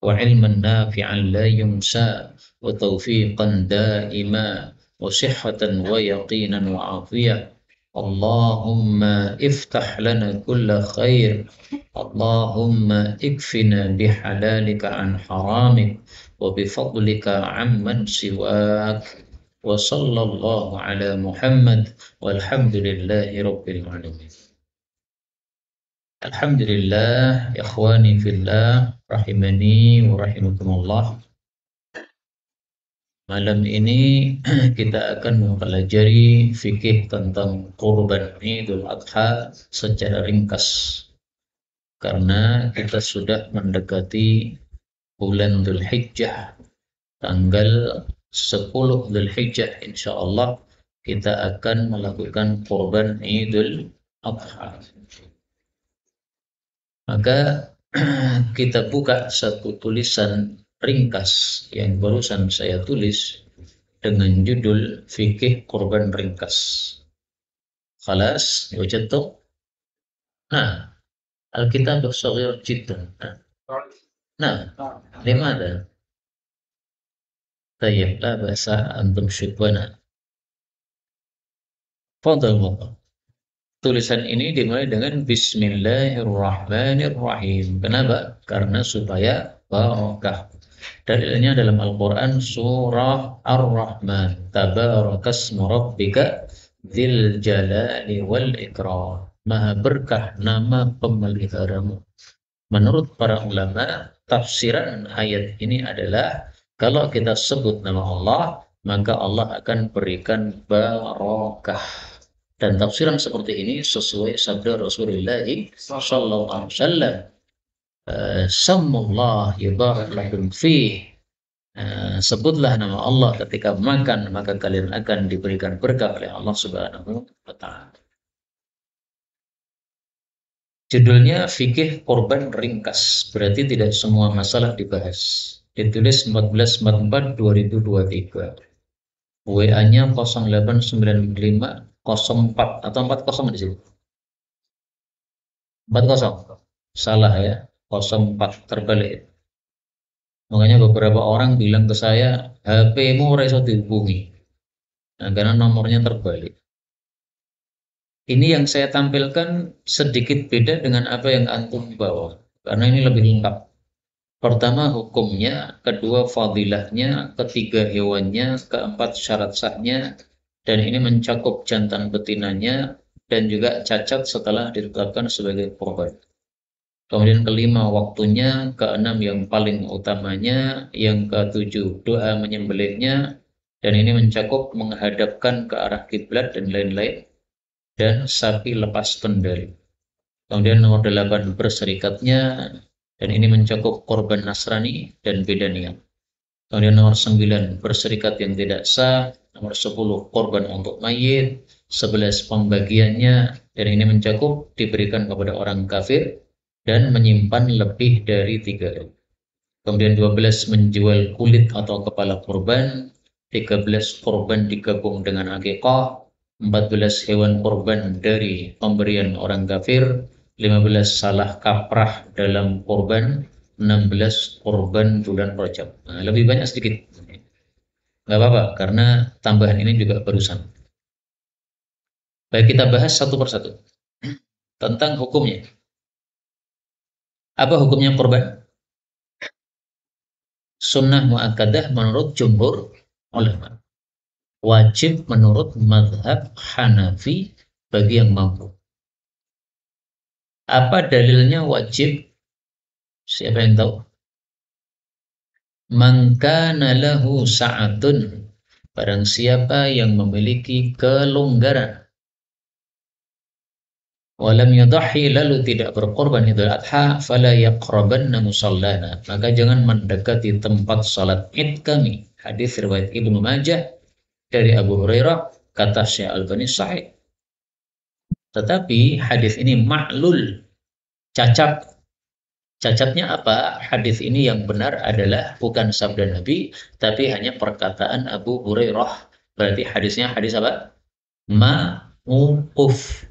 وعلما نافعا لا ينسى وتوفيقا دائما وصحة ويقينا وعافية. اللهم افتح لنا كل خير. اللهم اكفنا بحلالك عن حرامك وبفضلك عمن سواك. وصلى الله على محمد والحمد لله رب العالمين. Alhamdulillah, ikhwani fillah, rahimani wa rahimakumullah. Malam ini kita akan mempelajari fikih tentang kurban Idul Adha secara ringkas. Karena kita sudah mendekati bulan Dhul Hijjah, tanggal 10 Dhul Hijjah, insyaallah kita akan melakukan kurban Idul Adha. Maka kita buka satu tulisan ringkas yang barusan saya tulis dengan judul Fikih Kurban Ringkas. Khalas, wajadtum? Nah, Alkitab saghir jiddan. Nah, limada? Tayyib, la basa antum syukwana. Fadal. Tulisan ini dimulai dengan Bismillahirrahmanirrahim. Kenapa? Karena supaya barakah. Dalilnya dalam Al-Quran surah Ar-Rahman. Tabarakasmu rabbika dzil jalali wal ikram. Maha berkah nama pemeliharamu. Menurut para ulama, tafsiran ayat ini adalah kalau kita sebut nama Allah, maka Allah akan berikan barakah. Dan tafsiran seperti ini sesuai sabda Rasulullah sallallahu alaihi wasallam, "Samullah yubarak lakum fih." Sebutlah nama Allah ketika makan, maka kalian akan diberikan berkah oleh Allah Subhanahu wa taala. Judulnya Fikih Kurban Ringkas, berarti tidak semua masalah dibahas. Ditulis 14/4/2023. WA-nya 0895 04 atau 40 di sini. 40. Salah ya. 04 terbalik. Makanya beberapa orang bilang ke saya, HP-mu ora iso dihubungi. Nah, karena nomornya terbalik. Ini yang saya tampilkan sedikit beda dengan apa yang antum bawa. Karena ini lebih lengkap. Pertama hukumnya, kedua fadilahnya, ketiga hewannya, keempat syarat sahnya, dan ini mencakup jantan betinanya dan juga cacat setelah ditetapkan sebagai korban. Kemudian kelima waktunya, keenam yang paling utamanya, yang ketujuh doa menyembelihnya, dan ini mencakup menghadapkan ke arah kiblat dan lain-lain, dan sapi lepas kendali. Kemudian nomor 8 berserikatnya, dan ini mencakup korban Nasrani dan beda niat. Kemudian nomor 9 berserikat yang tidak sah, nomor 10 korban untuk mayit, 11 pembagiannya, dan ini mencakup diberikan kepada orang kafir dan menyimpan lebih dari 3 hari. Kemudian 12 menjual kulit atau kepala korban, 13 korban digabung dengan akikah, 14 hewan korban dari pemberian orang kafir, 15 salah kaprah dalam korban, 16 korban bulan Rajab. Nah, lebih banyak sedikit. Nggak apa-apa, karena tambahan ini juga barusan. Baik, kita bahas satu persatu. Tentang hukumnya. Apa hukumnya korban? Sunnah mu'akkadah menurut jumhur ulama. Wajib menurut mazhab Hanafi bagi yang mampu. Apa dalilnya wajib? Siapa yang tahu? Man kana lahu sa'atun, barang siapa yang memiliki kelonggaran, walam yudhi, lalu tidak berkorban Idul Adha, fala yaqrabanna musallana, maka jangan mendekati tempat salat Id kami. Hadis riwayat Ibnu Majah dari Abu Hurairah, kata Syekh Albani sahih. Tetapi hadis ini ma'lul, cacat. Cacatnya apa? Hadis ini yang benar adalah bukan sabda Nabi, tapi hanya perkataan Abu Hurairah. Berarti hadisnya hadis apa? Mauquf.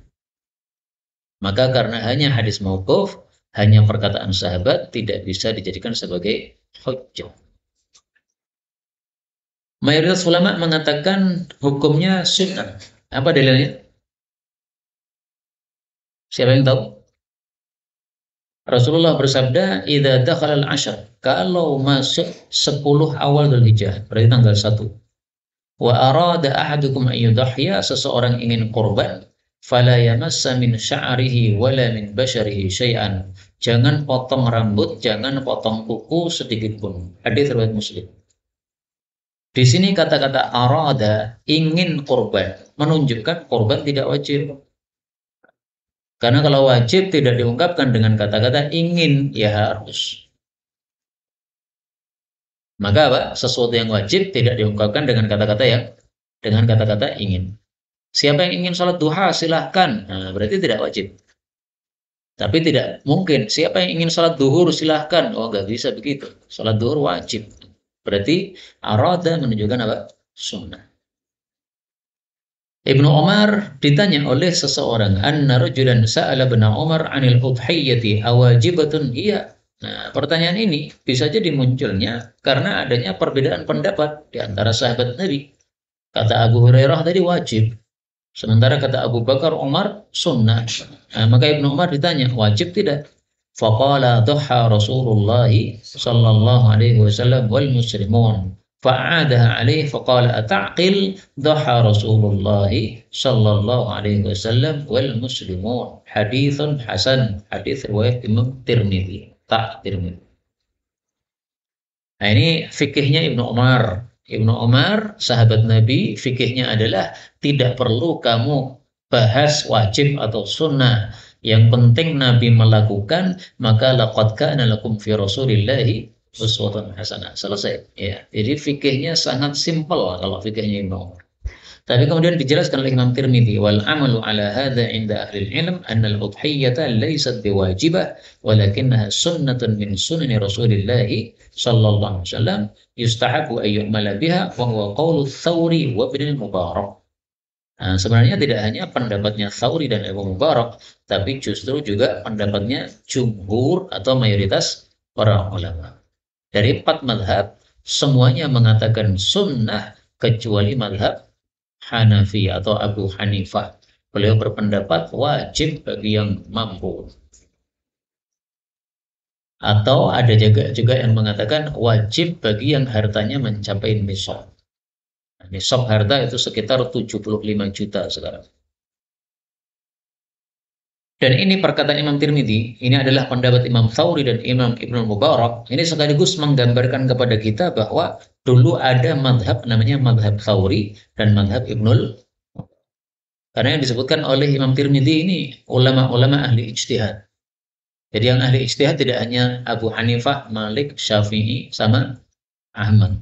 Maka karena hanya hadis mauquf, hanya perkataan sahabat tidak bisa dijadikan sebagai hujjah. Mayoritas ulama mengatakan hukumnya sunnah. Apa dalilnya? Siapa yang tahu? Rasulullah bersabda, "Idza dakhala al-ashr", kalau masuk 10 awal Dzulhijjah, berarti tanggal 1. Wa arada ahadukum an yudhhiya, seseorang ingin kurban, fala yamassa min sya'rihi wala min basyarihi syai'an. Jangan potong rambut, jangan potong kuku sedikit pun. Hadis riwayat Muslim. Di sini kata-kata arada, ingin kurban, menunjukkan kurban tidak wajib. Karena kalau wajib tidak diungkapkan dengan kata-kata ingin, ya harus. Maka apa? Sesuatu yang wajib tidak diungkapkan dengan kata-kata ingin. Siapa yang ingin sholat duha silahkan. Nah, berarti tidak wajib. Tapi tidak mungkin. Siapa yang ingin sholat duhur silahkan. Oh, nggak bisa begitu. Sholat duhur wajib. Berarti arada menunjukkan apa? Sunnah. Ibnu Umar ditanya oleh seseorang, anna rajulan sa'ala ibn Umar 'anil udhiyyati awajibatun hiya. Nah, pertanyaan ini bisa jadi munculnya karena adanya perbedaan pendapat di antara sahabat Nabi. Kata Abu Hurairah tadi wajib, sementara kata Abu Bakar Umar sunnah. Nah, maka Ibnu Umar ditanya, wajib tidak? Faqala dhuha Rasulullah sallallahu alaihi wasallam wal muslimun. Fa'adaha alaihi faqala ata'qil dhaha Rasulullah sallallahu alaihi wasallam wal muslimun. Haditsun hasan, hadis riwayat Imam Tirmidzi. Tirmidzi. Nah, ini fikihnya Ibnu Umar. Ibnu Umar, sahabat Nabi, fikihnya adalah tidak perlu kamu bahas wajib atau sunnah. Yang penting Nabi melakukan, maka laqad kana lakum fi Rasulillahi uswatun hasanah. Selesai. Ya. Jadi fikihnya sangat simpel kalau fikihnya Ibnu Umar. Tapi kemudian dijelaskan oleh Imam Tirmidzi, wal amalu ala hadza inda ahli ilm anna al-udhiyata laysat biwajibah walakinnaha sunnatun min sunani Rasulillah sallallahu alaihi wasallam yustahabu an yu'mala biha wa huwa qaulu Tsawri wa Ibnu Mubarak. Nah, sebenarnya tidak hanya pendapatnya Tsawri dan Ibnu Mubarak, tapi justru juga pendapatnya jumhur atau mayoritas para ulama. Dari 4 mazhab semuanya mengatakan sunnah kecuali mazhab Hanafi atau Abu Hanifah. Beliau berpendapat wajib bagi yang mampu. Atau ada juga yang mengatakan wajib bagi yang hartanya mencapai nisab. Nisab harta itu sekitar 75 juta sekarang. Dan ini perkataan Imam Tirmidzi, ini adalah pendapat Imam Tsawri dan Imam Ibnu Mubarak. Ini sekaligus menggambarkan kepada kita bahwa dulu ada madhab namanya madhab Tsawri dan madhab Ibnul. Karena yang disebutkan oleh Imam Tirmidzi ini ulama-ulama ahli ijtihad. Jadi yang ahli ijtihad tidak hanya Abu Hanifah, Malik, Syafi'i, sama Ahmad.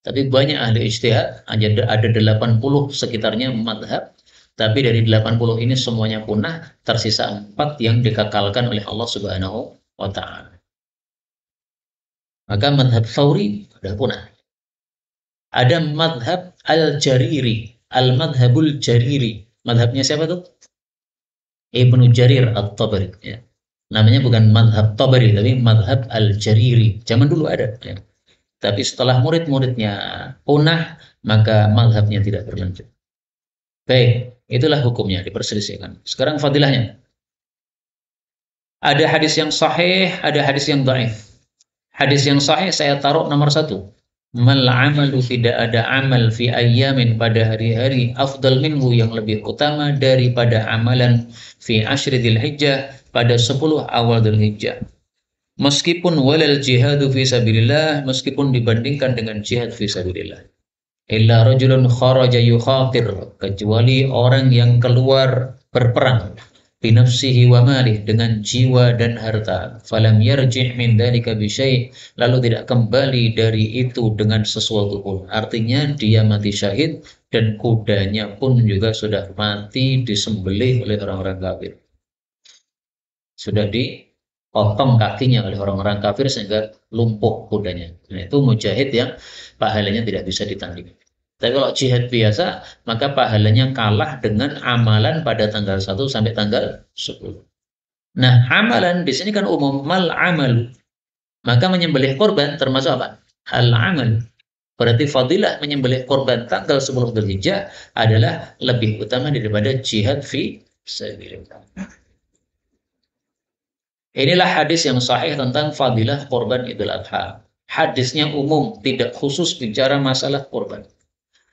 Tapi banyak ahli ijtihad, ada 80 sekitarnya madhab. Tapi dari 80 ini semuanya punah, tersisa 4 yang dikekalkan oleh Allah Subhanahu wa Ta'ala. Maka madhab Tsawri sudah punah. Ada madhab Al-Jariri, Al-Madhabul Jariri. Madhabnya siapa tuh? Ibnu Jarir At-Tabari. Ya. Namanya bukan madhab Tabari, tapi madhab Al-Jariri. Zaman dulu ada. Ya. Tapi setelah murid-muridnya punah, maka madhabnya tidak berlanjut. Baik. Itulah hukumnya, diperselisihkan. Sekarang fadilahnya. Ada hadis yang sahih, ada hadis yang dhaif. Hadis yang sahih saya taruh nomor 1. Mal amalu, tidak ada amal fi ayyamin, pada hari-hari afdal minhu, yang lebih utama daripada amalan fi asyri Dzulhijjah, pada 10 awal Dzulhijjah. Meskipun walal jihadu fi sabilillah, meskipun dibandingkan dengan jihad fi sabilillah. Illa rajulun kharaja yukhatir, kecuali orang yang keluar berperang binafsihi wa malih, dengan jiwa dan harta, falam yarji' min dzalika bi syai', lalu tidak kembali dari itu dengan sesuatu pun. Artinya dia mati syahid dan kudanya pun juga sudah mati disembelih oleh orang-orang kafir. Sudah dipotong kakinya oleh orang-orang kafir sehingga lumpuh kudanya. Nah, itu mujahid yang pahalanya tidak bisa ditanding. Tapi kalau jihad biasa, maka pahalanya kalah dengan amalan pada tanggal 1 sampai tanggal 10. Nah, amalan di sini kan umum, mal amalu. Maka menyembelih korban termasuk apa? Al amal. Berarti fadilah menyembelih korban tanggal 10 Dzulhijjah adalah lebih utama daripada jihad fi sabilillah. Inilah hadis yang sahih tentang fadilah korban Idul Adha. Hadisnya umum, tidak khusus bicara masalah korban.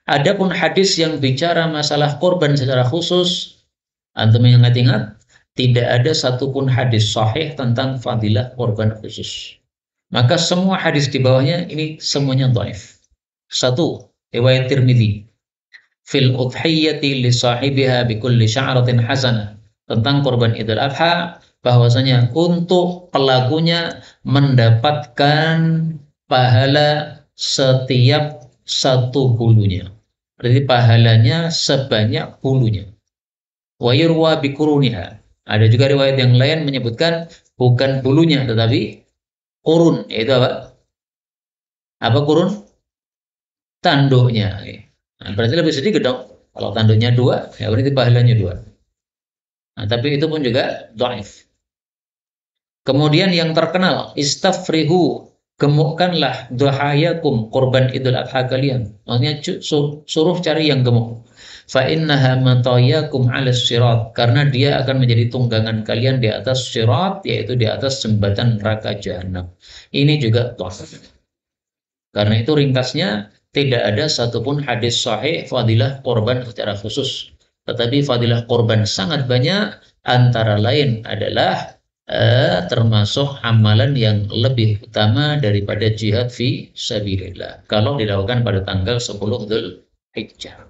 Adapun hadis yang bicara masalah korban secara khusus, antum ingat-ingat, tidak ada satupun hadis sahih tentang fadilah korban khusus. Maka semua hadis di bawahnya ini semuanya dhaif. Satu, riwayat Tirmidzi, fil udhiyati li sahibiha bi kulli sya'ratin hasanah, tentang korban Idul Adha, bahwasanya untuk pelakunya mendapatkan pahala setiap satu bulunya. Berarti pahalanya sebanyak bulunya. Wa yurwa bi kuruniha. Ada juga riwayat yang lain menyebutkan bukan bulunya tetapi kurun, yaitu apa? Apa kurun? Tanduknya. Nah, berarti lebih sedikit dong. Kalau tanduknya dua, ya berarti pahalanya dua. Nah, tapi itu pun juga dhaif. Kemudian yang terkenal, istafrihu, gemukkanlah duhayakum, korban Idul Adha kalian. Maksudnya suruh cari yang gemuk. Fa innaha matayakum 'ala sirat, karena dia akan menjadi tunggangan kalian di atas sirat, yaitu di atas jembatan neraka jahanam. Ini juga dhaif. Karena itu ringkasnya tidak ada satupun hadis sahih fadilah korban secara khusus. Tetapi fadilah korban sangat banyak, antara lain adalah termasuk amalan yang lebih utama daripada jihad fi sabilillah kalau dilakukan pada tanggal 10 Dzulhijjah.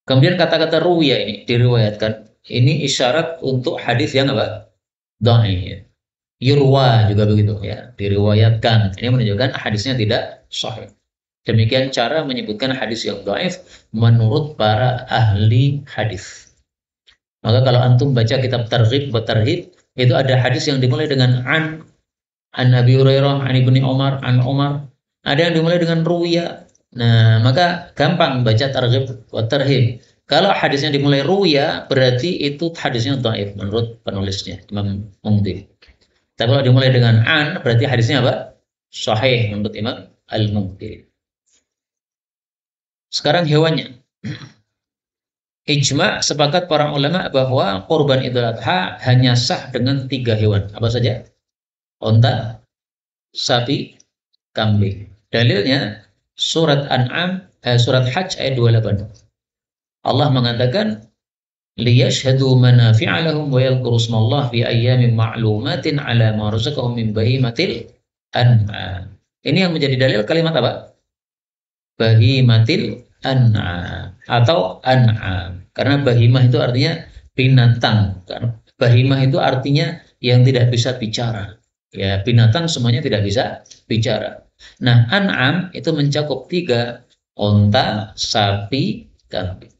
Kemudian kata-kata ruwiya ini diriwayatkan, ini isyarat untuk hadis yang apa? Dhaif. Yurwa juga begitu ya, diriwayatkan. Ini menunjukkan hadisnya tidak sahih. Demikian cara menyebutkan hadis yang dhaif menurut para ahli hadis. Maka kalau antum baca kitab Targhib wa Tarhib, itu ada hadis yang dimulai dengan an Abi Hurairah, an Ibnu Umar, an Umar. Ada yang dimulai dengan ruwiya. Nah, maka gampang baca Targhib wa Tarhib. Kalau hadisnya dimulai ruwiya, berarti itu hadisnya dhaif menurut penulisnya, Imam Mungdi. Tapi kalau dimulai dengan an, berarti hadisnya apa? Sahih menurut Imam Al-Mungdi. Sekarang hewannya. Ijma' sepakat para ulama bahwa korban Idul Adha hanya sah dengan 3 hewan. Apa saja? Onta, sapi, kambing. Dalilnya surat An'am, surat Hajj ayat 28. Allah mengatakan liyashhadu manafi'a lahum wa yadhkuru ismallahi fi ayyamin ma'lumatin 'ala ma razaqahum min bahimatil an'am. Ini yang menjadi dalil kalimat apa? Bahimatil an'am atau an'am. Karena bahimah itu artinya binatang. Bahimah itu artinya yang tidak bisa bicara. Ya, binatang semuanya tidak bisa bicara. Nah, an'am itu mencakup 3, onta, sapi, kambing.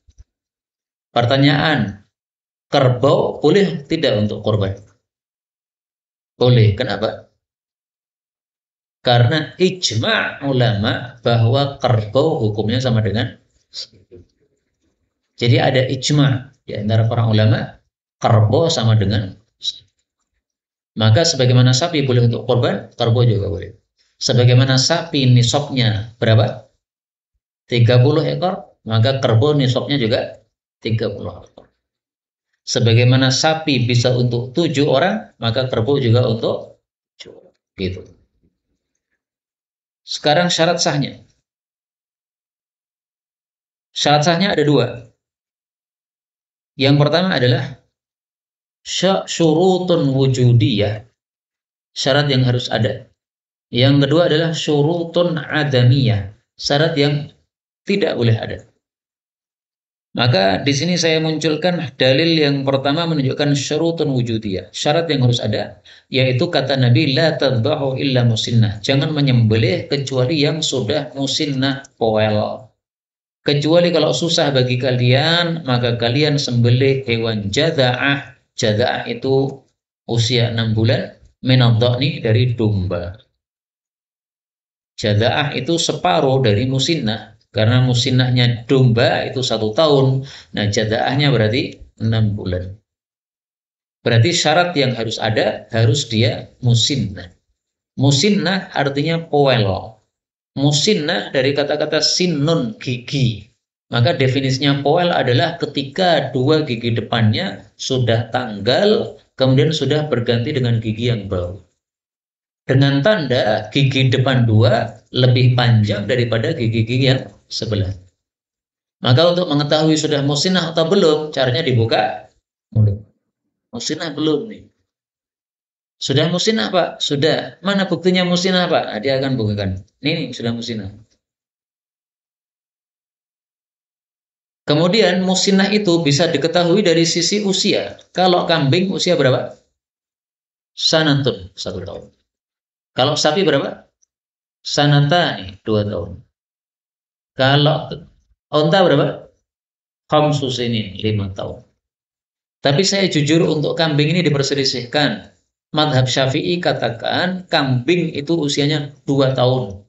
Pertanyaan, kerbau boleh tidak untuk korban? Boleh. Kenapa? Karena ijma' ulama bahwa kerbau hukumnya sama dengan. Jadi ada ijma' di antara para ulama, kerbau sama dengan. Maka sebagaimana sapi boleh untuk korban, kerbau juga boleh. Sebagaimana sapi nisabnya berapa? 30 ekor, maka kerbau nisabnya juga 30 ekor. Sebagaimana sapi bisa untuk 7 orang, maka kerbau juga untuk 7 orang. Gitu. Sekarang syarat sahnya. Syarat sahnya ada 2. Yang pertama adalah syurutun wujudiyah, syarat yang harus ada. Yang kedua adalah syurutun adamiyah, syarat yang tidak boleh ada. Maka di sini saya munculkan dalil yang pertama menunjukkan syurutun wujudiyah, syarat yang harus ada, yaitu kata Nabi la tadbahu illa musinnah, jangan menyembelih kecuali yang sudah musinnah, poel. Kecuali kalau susah bagi kalian, maka kalian sembelih hewan jada'ah. Jada'ah itu usia 6 bulan, minadh-dha'ni dari domba. Jada'ah itu separuh dari musinnah. Karena musinnahnya domba itu 1 tahun. Nah, jada'ahnya berarti 6 bulan. Berarti syarat yang harus ada, harus dia musinnah. Musinnah artinya poel. Musinnah dari kata-kata sinun, gigi. Maka definisinya poel adalah ketika dua gigi depannya sudah tanggal, kemudian sudah berganti dengan gigi yang baru. Dengan tanda gigi depan dua lebih panjang daripada gigi-gigi yang sebelah. Maka untuk mengetahui sudah musinnah atau belum, caranya dibuka mulut. Musinnah belum nih. Sudah musinnah Pak? Sudah. Mana buktinya musinnah Pak? Nah, dia akan bukakan. Ini sudah musinnah. Kemudian musinnah itu bisa diketahui dari sisi usia. Kalau kambing usia berapa? Sanatun, 1 tahun. Kalau sapi berapa? Sanatani, 2 tahun. Kalau onta berapa? Khamsus ini, 5 tahun. Tapi saya jujur untuk kambing ini diperselisihkan. Madhab Syafi'i katakan kambing itu usianya 2 tahun.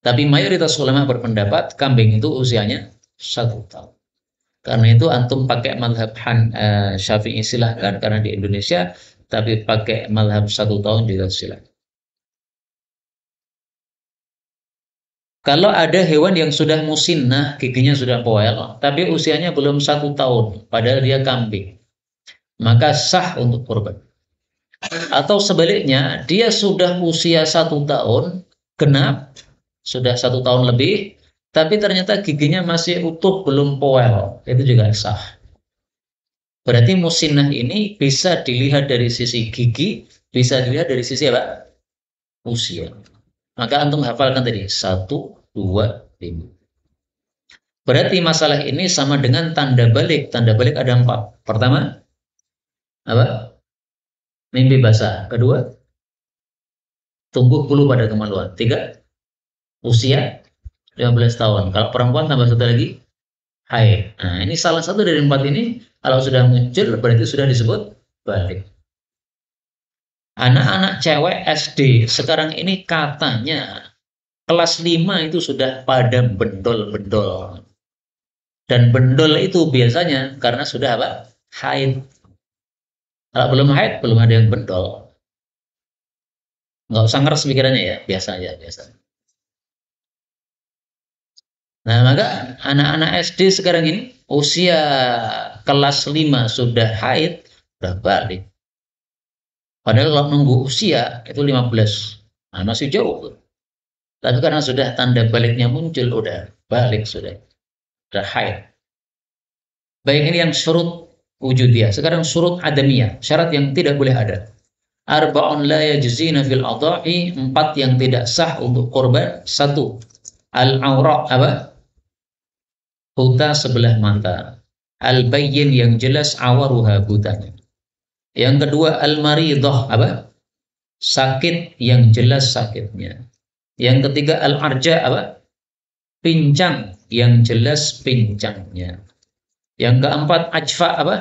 Tapi mayoritas ulama berpendapat kambing itu usianya 1 tahun. Karena itu antum pakai madhab Syafi'i silahkan karena di Indonesia, tapi pakai madhab 1 tahun juga silahkan. Kalau ada hewan yang sudah musinnah, giginya sudah poel, tapi usianya belum 1 tahun, padahal dia kambing, maka sah untuk kurban. Atau sebaliknya, dia sudah usia 1 tahun, genap, sudah 1 tahun lebih, tapi ternyata giginya masih utuh, belum poel, itu juga sah. Berarti musinnah ini bisa dilihat dari sisi gigi, bisa dilihat dari sisi apa? Usia. Maka antum hafalkan tadi, 1, 2, 5. Berarti masalah ini sama dengan tanda balik. Tanda balik ada 4. Pertama, apa? Mimpi basah. Kedua, tumbuh bulu pada kemaluan. 3, usia 15 tahun. Kalau perempuan tambah satu lagi, haid. Nah, ini salah satu dari 4 ini, kalau sudah muncul berarti sudah disebut balik. Anak-anak cewek SD sekarang ini katanya kelas 5 itu sudah pada bendol-bendol. Dan bendol itu biasanya karena sudah apa? Haid. Kalau belum haid, belum ada yang bendol. Nggak usah ngeres pikirannya ya, biasa aja, biasa. Nah, maka anak-anak SD sekarang ini usia kelas 5 sudah haid, sudah balik. Padahal kalau nunggu usia itu 15. Nah, masih jauh. Tapi karena sudah tanda baliknya muncul, udah balik sudah. Sudah haid. Baik, ini yang surut wujudiyah. Sekarang surut adamiyah, syarat yang tidak boleh ada. Arba'un la yajzina fil adha'i, 4 yang tidak sah untuk korban. 1, al-aura, apa? Buta sebelah mata. Al-bayyin, yang jelas awaruha, butanya. Yang kedua, al-maridah, apa? Sakit yang jelas sakitnya. Yang ketiga, al-arja, apa? Pincang yang jelas pincangnya. Yang keempat, ajfa, apa?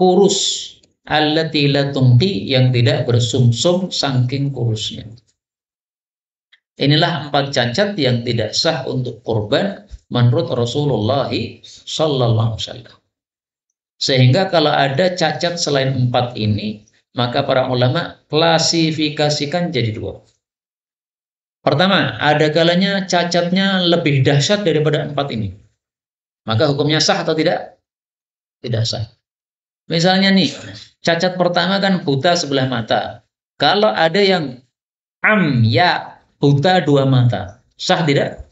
Kurus, allati la tungqi, yang tidak bersumsum saking kurusnya. Inilah 4 cacat yang tidak sah untuk kurban menurut Rasulullah sallallahu alaihi wasallam. Sehingga kalau ada cacat selain 4 ini, maka para ulama klasifikasikan jadi 2. Pertama, ada kalanya cacatnya lebih dahsyat daripada 4 ini. Maka hukumnya sah atau tidak? Tidak sah. Misalnya nih, cacat pertama kan buta sebelah mata. Kalau ada yang amya, buta 2 mata, sah tidak?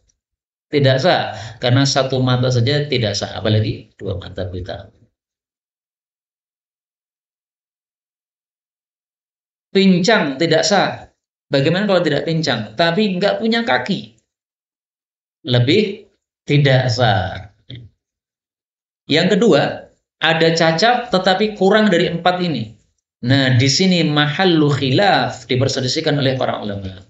Tidak sah, karena 1 mata saja tidak sah, apalagi 2 mata buta. Pincang tidak sah. Bagaimana kalau tidak pincang, tapi nggak punya kaki? Lebih tidak sah. Yang kedua, ada cacat tetapi kurang dari 4 ini. Nah, di sini mahallu khilaf, diperselisihkan oleh para ulama.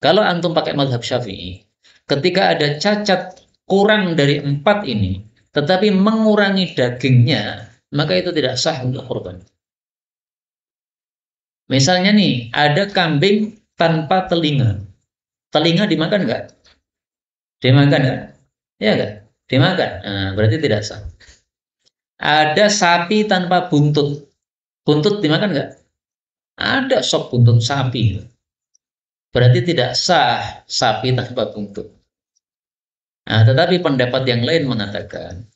Kalau antum pakai mazhab Syafi'i, ketika ada cacat kurang dari 4 ini, tetapi mengurangi dagingnya, maka itu tidak sah untuk kurban. Misalnya nih, ada kambing tanpa telinga. Telinga dimakan nggak? Dimakan nggak? Ya nggak? Dimakan. Nah, berarti tidak sah. Ada sapi tanpa buntut. Buntut dimakan nggak? Ada sop buntut sapi. Berarti tidak sah sapi tanpa buntut. Nah, tetapi pendapat yang lain mengatakan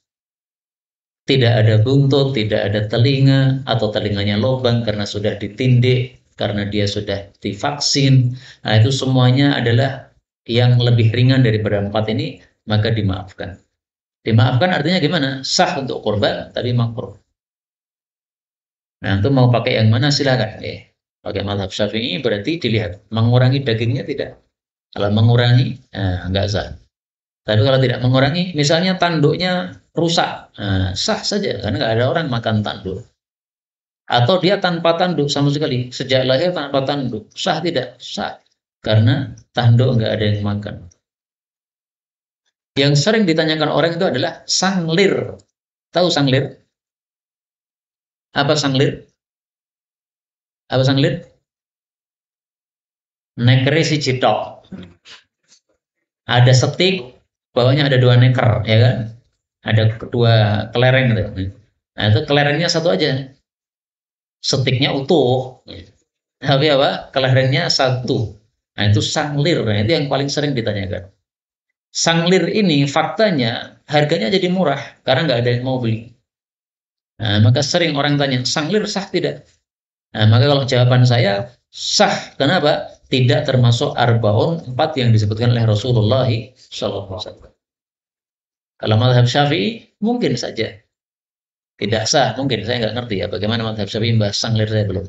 tidak ada buntut, tidak ada telinga, atau telinganya lubang karena sudah ditindik, karena dia sudah divaksin. Nah, itu semuanya adalah yang lebih ringan daripada empat ini, maka dimaafkan. Dimaafkan artinya gimana? Sah untuk korban, tapi makruh. Nah, itu mau pakai yang mana silakan. Pakai mazhab Syafi'i berarti dilihat mengurangi dagingnya tidak. Kalau mengurangi, nggak sah. Tapi kalau tidak mengurangi, misalnya tanduknya rusak, sah saja karena nggak ada orang makan tanduk. Atau dia tanpa tanduk sama sekali, sejak lahir tanpa tanduk, sah tidak? Sah, karena tanduk nggak ada yang makan. Yang sering ditanyakan orang itu adalah sanglir. Tahu sanglir? Apa sanglir? Apa sanglir? Nekere si citok. Ada setik, bawahnya ada dua neker, ya kan? Ada kedua kelereng gitu. Nah, itu kelerengnya satu aja. Setiknya utuh. Tapi apa? Kelerengnya satu. Nah, itu sanglir. Nah, itu yang paling sering ditanyakan. Sanglir ini faktanya harganya jadi murah karena nggak ada yang mau beli. Nah, maka sering orang tanya, sanglir sah tidak? Nah, maka kalau jawaban saya sah. Kenapa? Tidak termasuk arbaun empat yang disebutkan oleh Rasulullah SAW. Kalau mazhab Syafi'i mungkin saja tidak sah, mungkin saya nggak ngerti ya bagaimana mazhab Syafi'i membahas sanglir, saya belum.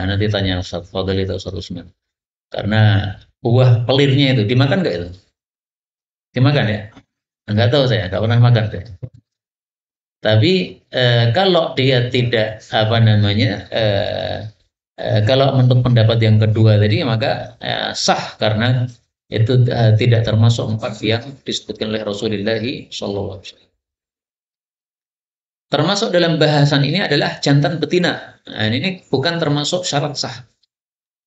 Nanti tanya Ustaz Fadli atau Ustaz Usman. Karena buah pelirnya itu dimakan nggak itu? Dimakan ya? Nggak tahu saya, nggak pernah makan saya. Tapi kalau dia tidak apa namanya, kalau menurut pendapat yang kedua tadi maka sah karena itu tidak termasuk empat yang disebutkan oleh Rasulullah SAW. Termasuk dalam bahasan ini adalah jantan betina. Nah, ini bukan termasuk syarat sah.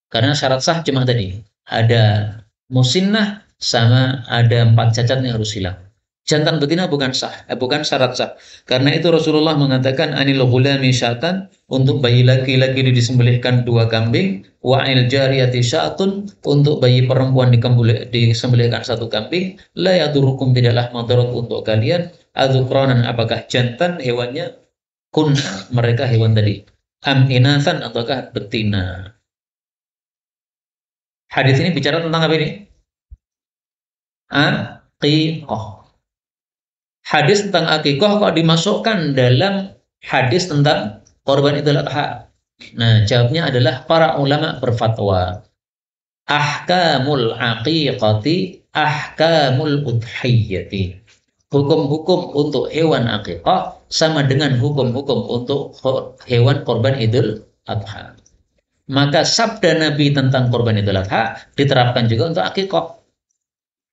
Karena syarat sah cuma tadi. Ada musinnah sama ada empat cacat yang harus hilang. Jantan betina bukan sah, bukan syarat sah. Karena itu Rasulullah mengatakan anil ghulami syatan, untuk bayi laki-laki disembelihkan dua kambing, wa anil jariyati syatun, untuk bayi perempuan disembelihkan satu kambing, la yadurukum, tidaklah madarat untuk kalian, adzukronan, apakah jantan hewannya, kun mereka hewan tadi, am inathan ataukah betina. Hadis ini bicara tentang apa ini? Aqiqah. Hadis tentang akikoh kok dimasukkan dalam hadis tentang korban Idul Adha? Nah, jawabnya adalah para ulama berfatwa, ahkamul aqiqati ahkamul udhiyyati. Hukum-hukum untuk hewan akikah sama dengan hukum-hukum untuk hewan korban Idul Adha. Maka sabda Nabi tentang korban Idul Adha diterapkan juga untuk akikah.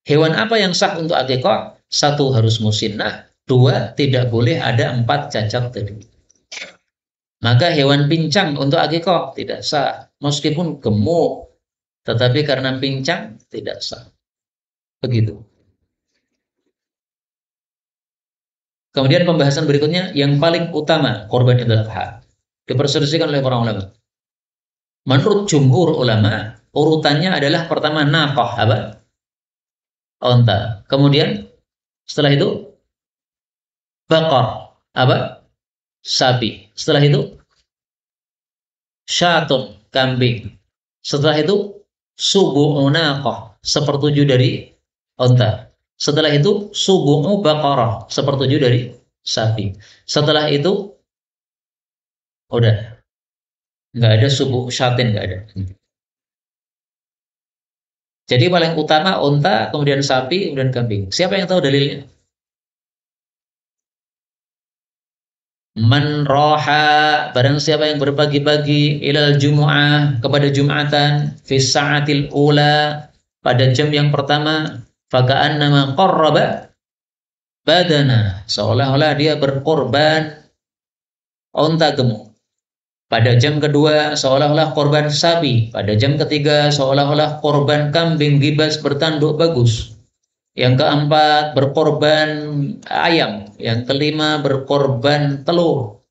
Hewan apa yang sah untuk akikah? Satu, harus musinnah. Dua, tidak boleh ada empat cacat tadi. Maka hewan pincang untuk akikah tidak sah. Meskipun gemuk, tetapi karena pincang tidak sah. Begitu. Kemudian pembahasan berikutnya, yang paling utama korban Idul Adha diperselisihkan oleh para ulama. Menurut jumhur ulama, urutannya adalah pertama naqah, apa? Onta. Kemudian setelah itu bakar, apa? Sapi. Setelah itu syatun, kambing. Setelah itu subu'u naqah, sepertujuh dari onta. Setelah itu subu'u baqarah, sepertujuh dari sapi. Setelah itu udah nggak ada subu'u syatin, nggak ada. Jadi paling utama onta, kemudian sapi, kemudian kambing. Siapa yang tahu dalilnya? Man roha, barang siapa yang berbagi-bagi ilal jumu'ah, kepada Jumatan, fi sa'atil ula, pada jam yang pertama, faka'annama qarraba badana, seolah-olah dia berkorban onta gemuk. Pada jam kedua seolah-olah korban sapi. Pada jam ketiga seolah-olah korban kambing gibas bertanduk bagus. Yang keempat berkorban ayam, yang kelima berkorban telur.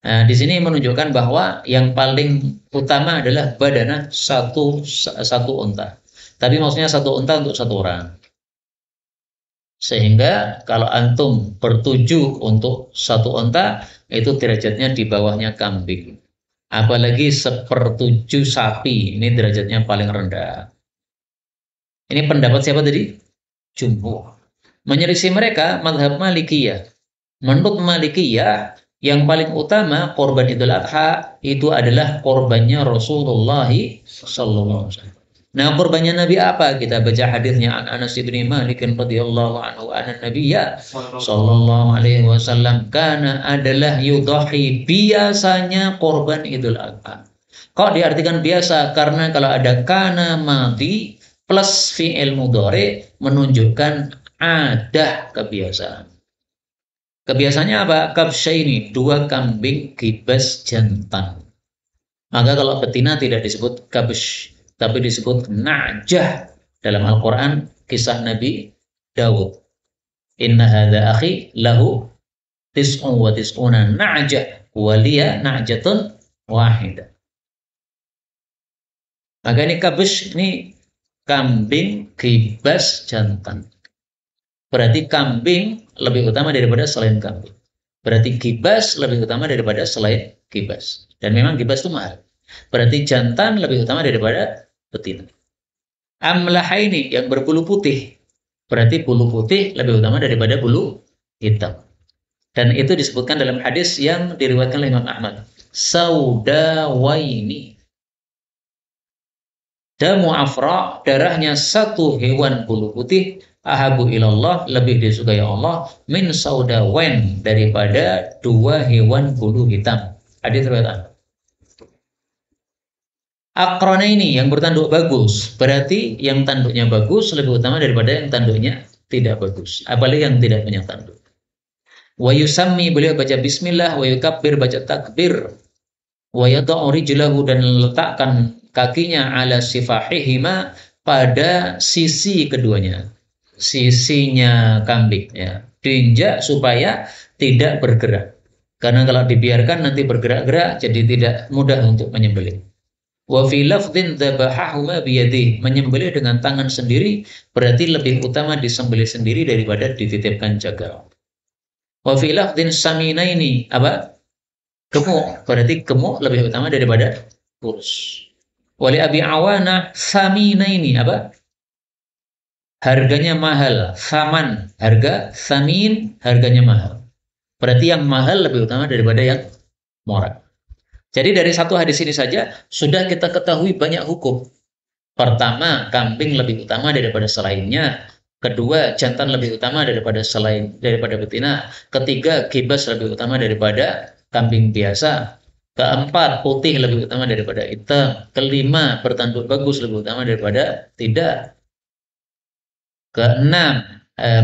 Nah, di sini menunjukkan bahwa yang paling utama adalah badana satu unta. Tapi maksudnya satu unta untuk satu orang. Sehingga kalau antum bertuju untuk satu unta, itu derajatnya di bawahnya kambing. Apalagi sepertujuh sapi, ini derajatnya paling rendah. Ini pendapat siapa tadi? Jumhur. Menyelisih mereka madhab Malikiyah. Menurut Malikiyah, yang paling utama korban Idul Adha itu adalah korbannya Rasulullah sallallahu alaihi wasallam. Nah, korbannya Nabi apa? Kita baca hadisnya an Anas bin Malik radhiyallahu anhu anna Nabiyya sallallahu alaihi wasallam kana adalah yudhi, biasanya korban Idul Adha. Kok diartikan biasa? Karena kalau ada kana madhi plus fi'il mudhari menunjukkan ada kebiasaan. Kebiasaannya apa? Kabsyaini, dua kambing kibas jantan. Maka kalau betina tidak disebut kabsh, tapi disebut na'jah. Dalam Al-Quran, kisah Nabi Daud. Inna hadha akhi lahu tis'un wa tis'una na'jah, waliya na'jatun wahidah. Maka ini kabsh, ini kambing kibas jantan. Berarti kambing lebih utama daripada selain kambing. Berarti kibas lebih utama daripada selain kibas. Dan memang kibas itu mahal. Berarti jantan lebih utama daripada betina. Amlahaini yang berbulu putih. Berarti bulu putih lebih utama daripada bulu hitam. Dan itu disebutkan dalam hadis yang diriwayatkan oleh Imam Ahmad. Saudawaini. Damu afra, darahnya satu hewan bulu putih, ahabu ilallah, lebih disukai Allah, min saudawen, daripada dua hewan bulu hitam. Hadis riwayat Akrona ini yang bertanduk bagus, berarti yang tanduknya bagus lebih utama daripada yang tanduknya tidak bagus, apalagi yang tidak punya tanduk. Wa yusammi, beliau baca bismillah, wa yukabbir, baca takbir, wa yada'u rijlahu, dan letakkan kakinya ala sifahihima, pada sisi keduanya, sisinya kambing, ya, diinjak supaya tidak bergerak, karena kalau dibiarkan nanti bergerak-gerak jadi tidak mudah untuk menyembelih. Wa fi lafdhin dzabahahuma biyadihi, menyembelih dengan tangan sendiri berarti lebih utama disembelih sendiri daripada dititipkan jagal. Wa fi lafdhin saminaini, apa? Gemuk, berarti gemuk lebih utama daripada kurus. Wali Abi Awana saminaini, apa? Harganya mahal, saman, harga, samin, harganya mahal. Berarti yang mahal lebih utama daripada yang murah. Jadi dari satu hadis ini saja sudah kita ketahui banyak hukum. Pertama, kambing lebih utama daripada selainnya. Kedua, jantan lebih utama daripada betina. Ketiga, kibas lebih utama daripada kambing biasa. Keempat, putih lebih utama daripada hitam. Kelima, bertanduk bagus lebih utama daripada tidak. Keenam,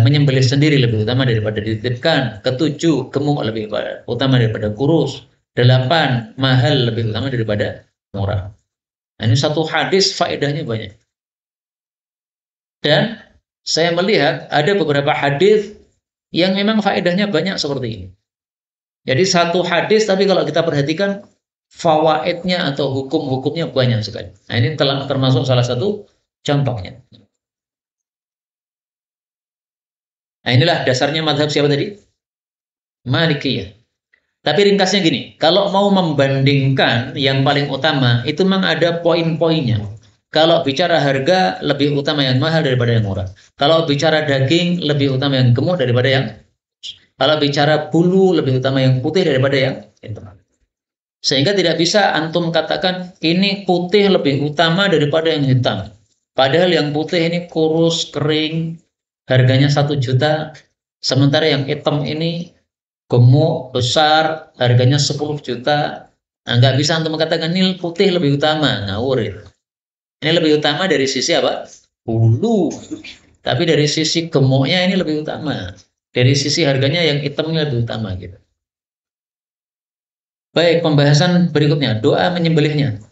menyembelih sendiri lebih utama daripada dititipkan. Ketujuh, gemuk lebih utama daripada kurus. 8, mahal lebih utama daripada murah. Nah, ini satu hadis faedahnya banyak. Dan saya melihat ada beberapa hadis yang memang faedahnya banyak seperti ini. Jadi satu hadis tapi kalau kita perhatikan fawaidnya atau hukum-hukumnya banyak sekali. Nah, ini termasuk salah satu contohnya. Nah, inilah dasarnya mazhab siapa tadi? Malikiyah. Tapi ringkasnya gini, kalau mau membandingkan yang paling utama, itu memang ada poin-poinnya. Kalau bicara harga, lebih utama yang mahal daripada yang murah. Kalau bicara daging, lebih utama yang gemuk daripada yang... Kalau bicara bulu, lebih utama yang putih daripada yang hitam. Sehingga tidak bisa antum katakan, ini putih lebih utama daripada yang hitam. Padahal yang putih ini kurus, kering, harganya 1 juta. Sementara yang hitam ini gemuk, besar, harganya 10 juta. Nah, nggak bisa untuk mengatakan ini putih lebih utama. Ngawur ya. Ini lebih utama dari sisi apa? Bulu. Tapi dari sisi gemuknya ini lebih utama. Dari sisi harganya yang hitamnya lebih utama gitu. Baik, pembahasan berikutnya, doa menyembelihnya.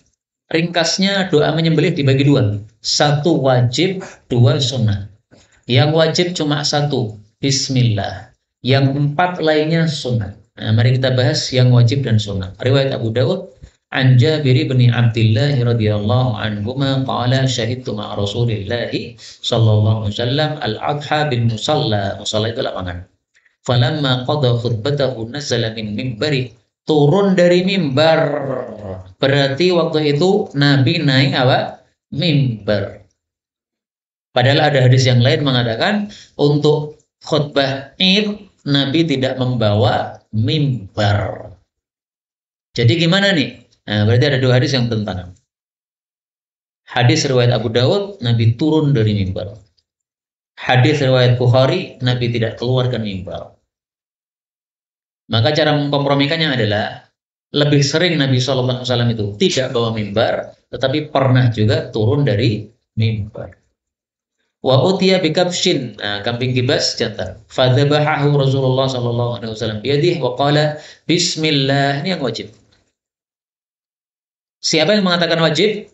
Ringkasnya doa menyembelih dibagi dua. 1 wajib, 2 sunnah. Yang wajib cuma satu, Bismillah. Yang 4 lainnya sunnah. Nah, mari kita bahas yang wajib dan sunnah. Riwayat Abu Dawud, An Jabir bin Abdullah radhiyallahu anhuma qala syahidtu ma Rasulillah sallallahu alaihi wasallam al-adha bil musalla. Musalla itu lapangan. Falamma qada khutbatahu nazala min mimbari, turun dari mimbar. Berarti waktu itu Nabi naik apa? Mimbar. Padahal ada hadis yang lain mengatakan untuk khutbah Id Nabi tidak membawa mimbar. Jadi gimana nih? Nah, berarti ada dua hadis yang bertentangan. Hadis riwayat Abu Dawud, Nabi turun dari mimbar. Hadis riwayat Bukhari, Nabi tidak keluarkan mimbar. Maka cara memkompromikannya adalah lebih sering Nabi SAW itu tidak bawa mimbar, tetapi pernah juga turun dari mimbar. Wa utiya bikabshin, nah, kambing kibas jantan. Fadzabahahu Rasulullah sallallahu alaihi wasallam biyadihi wa qala bismillah. Ini yang wajib. Siapa yang mengatakan wajib?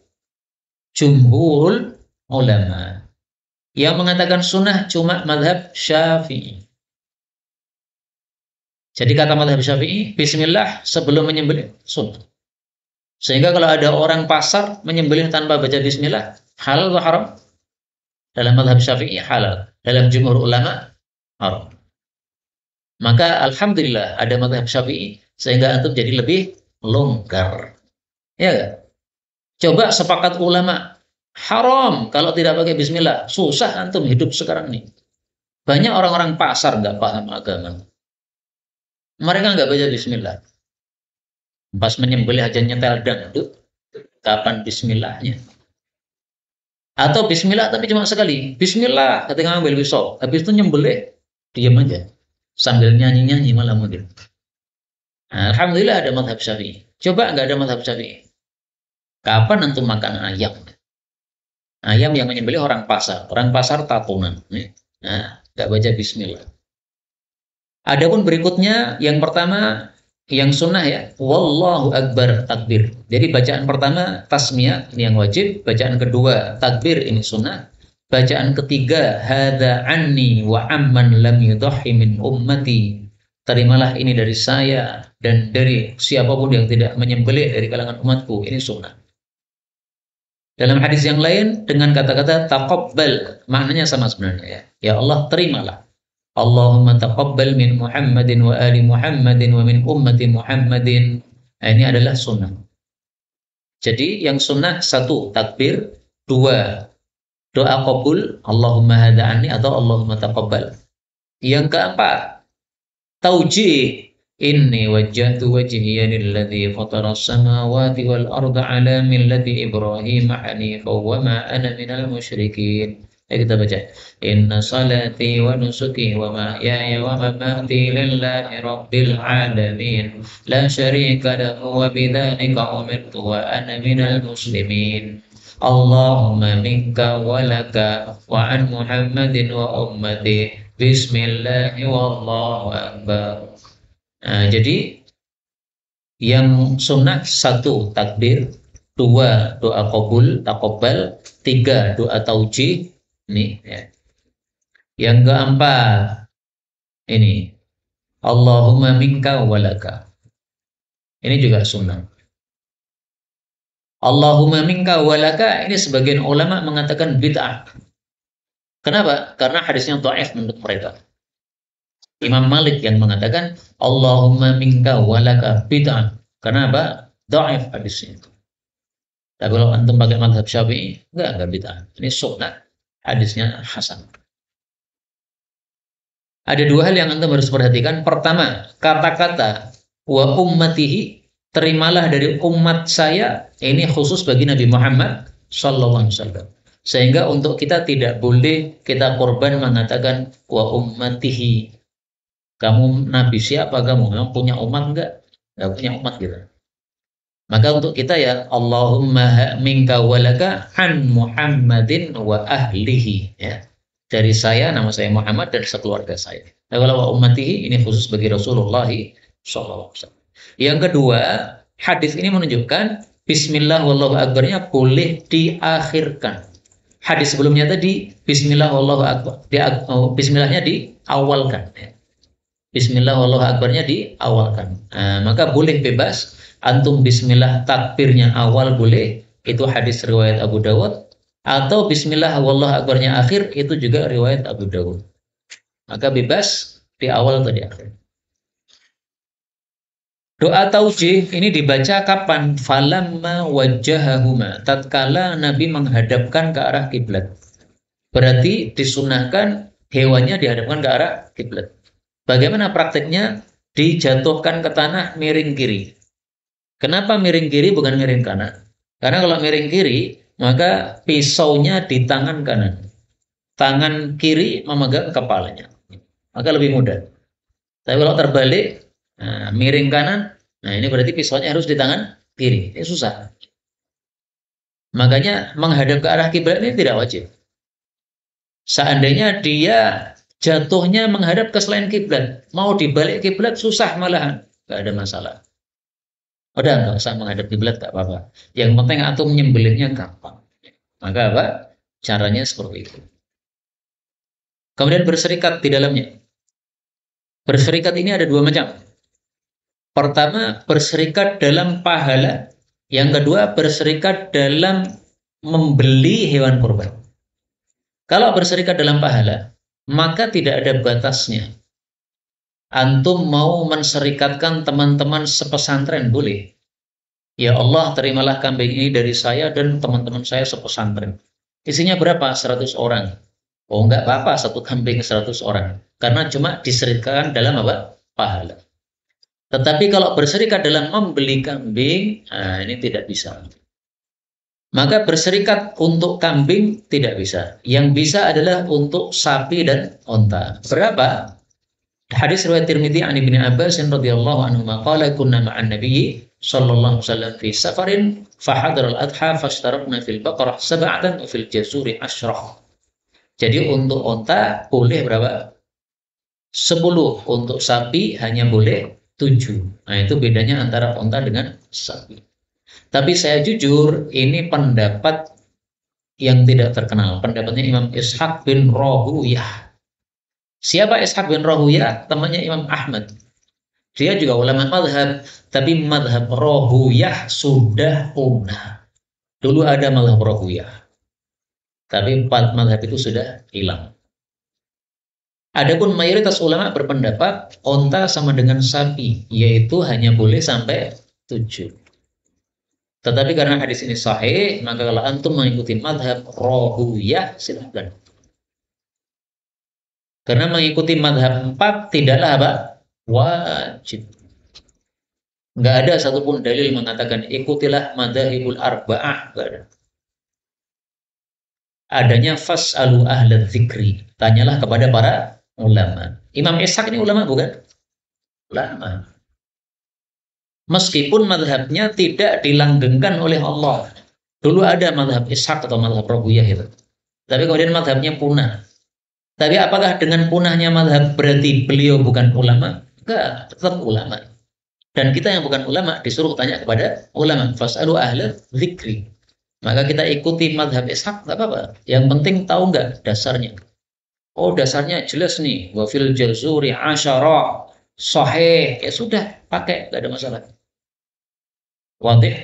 Jumhurul ulama. Yang mengatakan sunnah cuma mazhab Syafi'i. Jadi kata mazhab Syafi'i, bismillah sebelum menyembelih sunnah. Sehingga kalau ada orang pasar menyembelih tanpa baca bismillah, halal atau haram? Dalam mazhab Syafi'i halal, dalam jumhur ulama haram. Maka alhamdulillah ada mazhab Syafi'i sehingga antum jadi lebih longgar. Ya gak? Coba sepakat ulama haram kalau tidak pakai bismillah. Susah antum hidup sekarang nih. Banyak orang-orang pasar nggak paham agama. Mereka nggak baca bismillah. Pas menyembelih aja nyetel dangdut. Kapan bismillahnya? Atau bismillah tapi cuma sekali. Bismillah ketika ngambil pisau. Habis itu nyembelih. Diam aja. Sambil nyanyi-nyanyi malah mungkin. Nah, alhamdulillah ada mazhab Syafi'i. Coba nggak ada mazhab Syafi'i. Kapan antum makan ayam? Ayam yang menyembelih orang pasar. Orang pasar tatunan. Nah, nggak baca bismillah. Adapun berikutnya, yang pertama, yang sunnah ya, wallahu akbar takbir. Jadi bacaan pertama tasmiyah ini yang wajib, bacaan kedua takbir ini sunnah, bacaan ketiga hadza anni wa amman lam yudhhi min ummati. Terimalah ini dari saya dan dari siapapun yang tidak menyembelih dari kalangan umatku, ini sunnah. Dalam hadis yang lain dengan kata-kata taqabbal, maknanya sama sebenarnya ya. Ya Allah terimalah. Allahumma taqabbal min Muhammadin wa ali Muhammadin wa min ummati Muhammadin. Nah, ini adalah sunnah. Jadi yang sunnah satu takbir, dua doa qabul, Allahumma hadza anni atau Allahumma taqabbal. Yang keempat taujih, inni wajjahtu wajhiya lilladzi fatara as-samawati wal arda ala millati Ibrahim hanifan wa ma ana minal musyrikin. Ayo kita baca. Inna salati wa nusuki wa mahyaya wa mamati lillahi rabbil alamin. La syarika lahu wa bidzalika umirtu wa ana minal muslimin. Allahumma minka wa laka wa an Muhammadin wa ummati. Bismillahi wallahu akbar. Nah, jadi yang sunnah satu takbir, dua doa qabul taqabbal, tiga doa taujih. Ini ya. Yang keempat ini Allahumma minka walaka. Ini juga sunnah. Allahumma minka walaka ini sebagian ulama mengatakan bid'ah. Kenapa? Karena hadisnya dhaif menurut mereka. Imam Malik yang mengatakan Allahumma minka walaka bid'ah. Kenapa? Dhaif hadisnya itu. Tapi kalau antum pakai mazhab Syafi'i, enggak bid'ah. Ini sunnah. Hadisnya hasan. Ada dua hal yang antum harus perhatikan. Pertama, kata-kata wa ummatihi, terimalah dari umat saya, ini khusus bagi Nabi Muhammad sallallahu alaihi wasallam. Sehingga untuk kita tidak boleh kita korban mengatakan wa ummatihi. Kamu nabi siapa kamu? Kamu punya umat enggak? Enggak punya umat gitu. Maka untuk kita ya Allahumma minka walaka an Muhammadin wa ahlihi ya. Dari saya, nama saya Muhammad dan sekeluarga saya. Nah, kalau ummatihi ini khusus bagi Rasulullah sallallahu alaihi wasallam. Yang kedua, hadis ini menunjukkan bismillah wallahu akbarnya boleh diakhirkan. hadis sebelumnya tadi Bismillah wallahu akbar. Bismillahnya diawalkan. Bismillah wallahu akbarnya diawalkan. Maka boleh bebas antum Bismillah takbirnya awal boleh, itu hadis riwayat Abu Dawud, atau Bismillah wallahu akbarnya akhir, itu juga riwayat Abu Dawud. Maka bebas di awal atau di akhir. Doa taujih ini dibaca kapan? Falamma wajjahahuma, tatkala Nabi menghadapkan ke arah kiblat. Berarti disunahkan hewannya dihadapkan ke arah kiblat. Bagaimana prakteknya? Dijatuhkan ke tanah miring kiri. Kenapa miring kiri bukan miring kanan? Karena kalau miring kiri, maka pisaunya di tangan kanan. Tangan kiri memegang kepalanya. Maka lebih mudah. Tapi kalau terbalik, miring kanan, ini berarti pisaunya harus di tangan kiri. Ini susah. Makanya menghadap ke arah kiblat ini tidak wajib. Seandainya dia jatuhnya menghadap ke selain kiblat, mau dibalik kiblat susah malahan, nggak ada masalah. Udah nggak usah menghadap kiblat, nggak apa-apa. Yang penting antum nyembelihnya gampang. Maka apa? Caranya seperti itu. Kemudian berserikat di dalamnya. Berserikat ini ada dua macam. Pertama, berserikat dalam pahala. Yang kedua, berserikat dalam membeli hewan kurban. Kalau berserikat dalam pahala, maka tidak ada batasnya. Antum mau menserikatkan teman-teman sepesantren, boleh. Ya Allah, terimalah kambing ini dari saya dan teman-teman saya sepesantren. Isinya berapa? 100 orang. Oh, enggak apa-apa, satu kambing 100 orang. Karena cuma diserikatkan dalam apa? Pahala. Tetapi kalau berserikat dalam membeli kambing, ini tidak bisa. Maka berserikat untuk kambing tidak bisa. Yang bisa adalah untuk sapi dan onta. Berapa? Hadis riwayat Tirmidzi an Ibnu Abbas radhiyallahu anhu qala kunna ma'an nabiyyi sallallahu alaihi wasallam fi safarin fa hadara al-adha fashtarabna fil baqarah sab'atan wa fil jazuri 'ashrah. Jadi untuk onta boleh berapa? 10, untuk sapi hanya boleh 7. Nah, itu bedanya antara onta dengan sapi. Tapi saya jujur, ini pendapat yang tidak terkenal. Pendapatnya Imam Ishaq bin Rahuyah. Siapa Ishaq bin Rahuyah? Temannya Imam Ahmad. Dia juga ulama madhab, tapi madhab Rahuyah sudah punah. Dulu ada madhab Rahuyah, tapi madhab itu sudah hilang. Adapun mayoritas ulama berpendapat onta sama dengan sapi, yaitu hanya boleh sampai 7. Tetapi karena hadis ini sahih, maka kalau antum mengikuti madhab Rahuyah, silahkan. Karena mengikuti madhab 4 tidaklah apa? Wajib. Nggak ada satupun dalil mengatakan ikutilah madhabul arba'ah. Nggak ada. Adanya fas'alu ahla dzikri. Tanyalah kepada para ulama. Imam Ishaq ini ulama bukan? Ulama. Meskipun madhabnya tidak dilanggengkan oleh Allah. Dulu ada madhab Ishaq atau madhab Rahuyah itu. Tapi kemudian madhabnya punah. Tapi apakah dengan punahnya madhab berarti beliau bukan ulama? Enggak, tetap ulama. Dan kita yang bukan ulama disuruh tanya kepada ulama. Fas'alu ahla dzikri. Maka kita ikuti madhab Ishaq, enggak apa-apa. Yang penting tahu enggak dasarnya. Oh, dasarnya jelas nih. Wa fil jazuri 'asyara. Sahih. Ya sudah, pakai, enggak ada masalah. Wadih.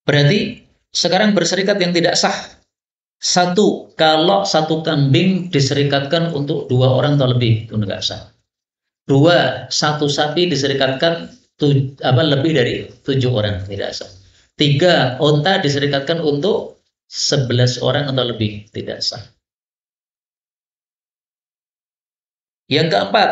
Berarti sekarang berserikat yang tidak sah. 1, kalau 1 kambing diserikatkan untuk 2 orang atau lebih, itu enggak sah. 2, 1 sapi diserikatkan lebih dari 7 orang, tidak sah. 3, onta diserikatkan untuk 11 orang atau lebih, tidak sah. Yang keempat,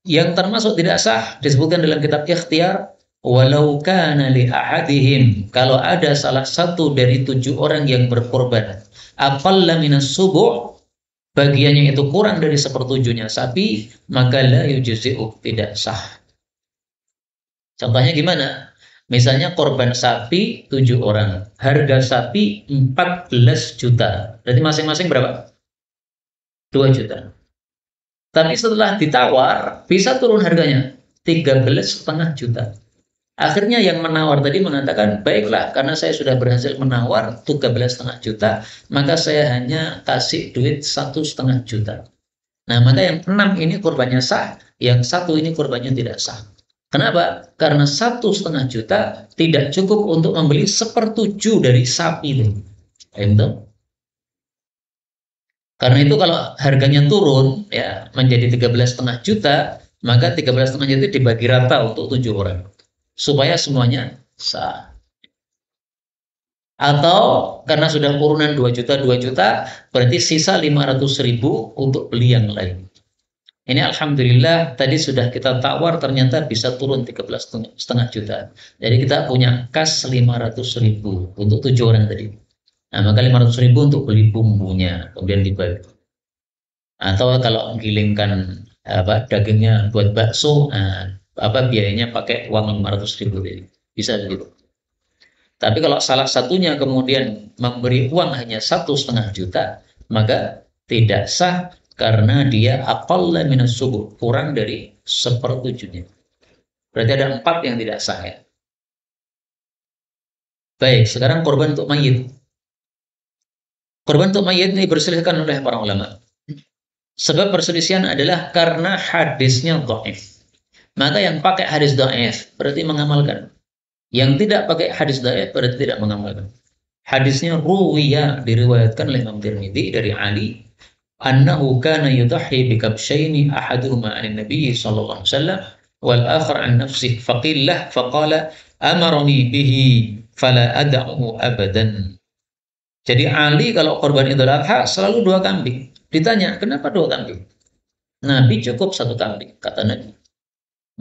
yang termasuk tidak sah disebutkan dalam kitab Ikhtiyar, walau kana li ahadihim, kalau ada salah satu dari 7 orang yang berkorban, aqalla minas subu', bagiannya itu kurang dari 1/7 sapi, maka la yujzi'u, tidak sah. Contohnya gimana? Misalnya korban sapi 7 orang, harga sapi 14 juta. Berarti masing-masing berapa? 2 juta. Tapi setelah ditawar, bisa turun harganya 13,5 juta. Akhirnya yang menawar tadi mengatakan, baiklah, karena saya sudah berhasil menawar 13,5 juta, maka saya hanya kasih duit 1,5 juta. Nah, maka yang 6 ini korbannya sah, yang satu ini korbannya tidak sah. Kenapa? Karena 1,5 juta tidak cukup untuk membeli 1/7 dari sapi itu. Itu. Karena itu kalau harganya turun ya menjadi 13,5 juta, maka 13,5 juta itu dibagi rata untuk 7 orang supaya semuanya sah. Atau karena sudah urunan 2 juta 2 juta, berarti sisa 500.000 untuk beli yang lain. Ini alhamdulillah tadi sudah kita tawar ternyata bisa turun 13,5 juta. Jadi kita punya kas 500.000 untuk 7 orang tadi. Nah, maka 500.000 untuk beli bumbunya, kemudian dibagi. Atau kalau gilingkan dagingnya buat bakso, nah, biayanya pakai uang 500.000 jadi bisa begitu. Tapi kalau salah satunya kemudian memberi uang hanya 1,5 juta, maka tidak sah karena dia aqalla minas subuh, kurang dari 1/7-nya. Berarti ada 4 yang tidak sah ya. Baik, sekarang korban untuk mayit. Korban untuk mayit ini berselisihkan oleh para ulama. Sebab perselisihan adalah karena hadisnya dhaif. Maka yang pakai hadis dhaif berarti mengamalkan. Yang tidak pakai hadis dhaif berarti tidak mengamalkan. Hadisnya ruwiya diriwayatkan oleh Imam Tirmidzi dari Ali annahu kana yudhi bi kabshaini ahaduhuma 'an nabiy sallallahu alaihi wasallam wal akhar 'an nafsihi faqillah faqala amarani bihi fala ad'uhu abadan. Jadi Ali kalau korban Idul Adha selalu 2 kambing. Ditanya, kenapa 2 kambing? Nabi cukup 1 kambing, kata Nabi.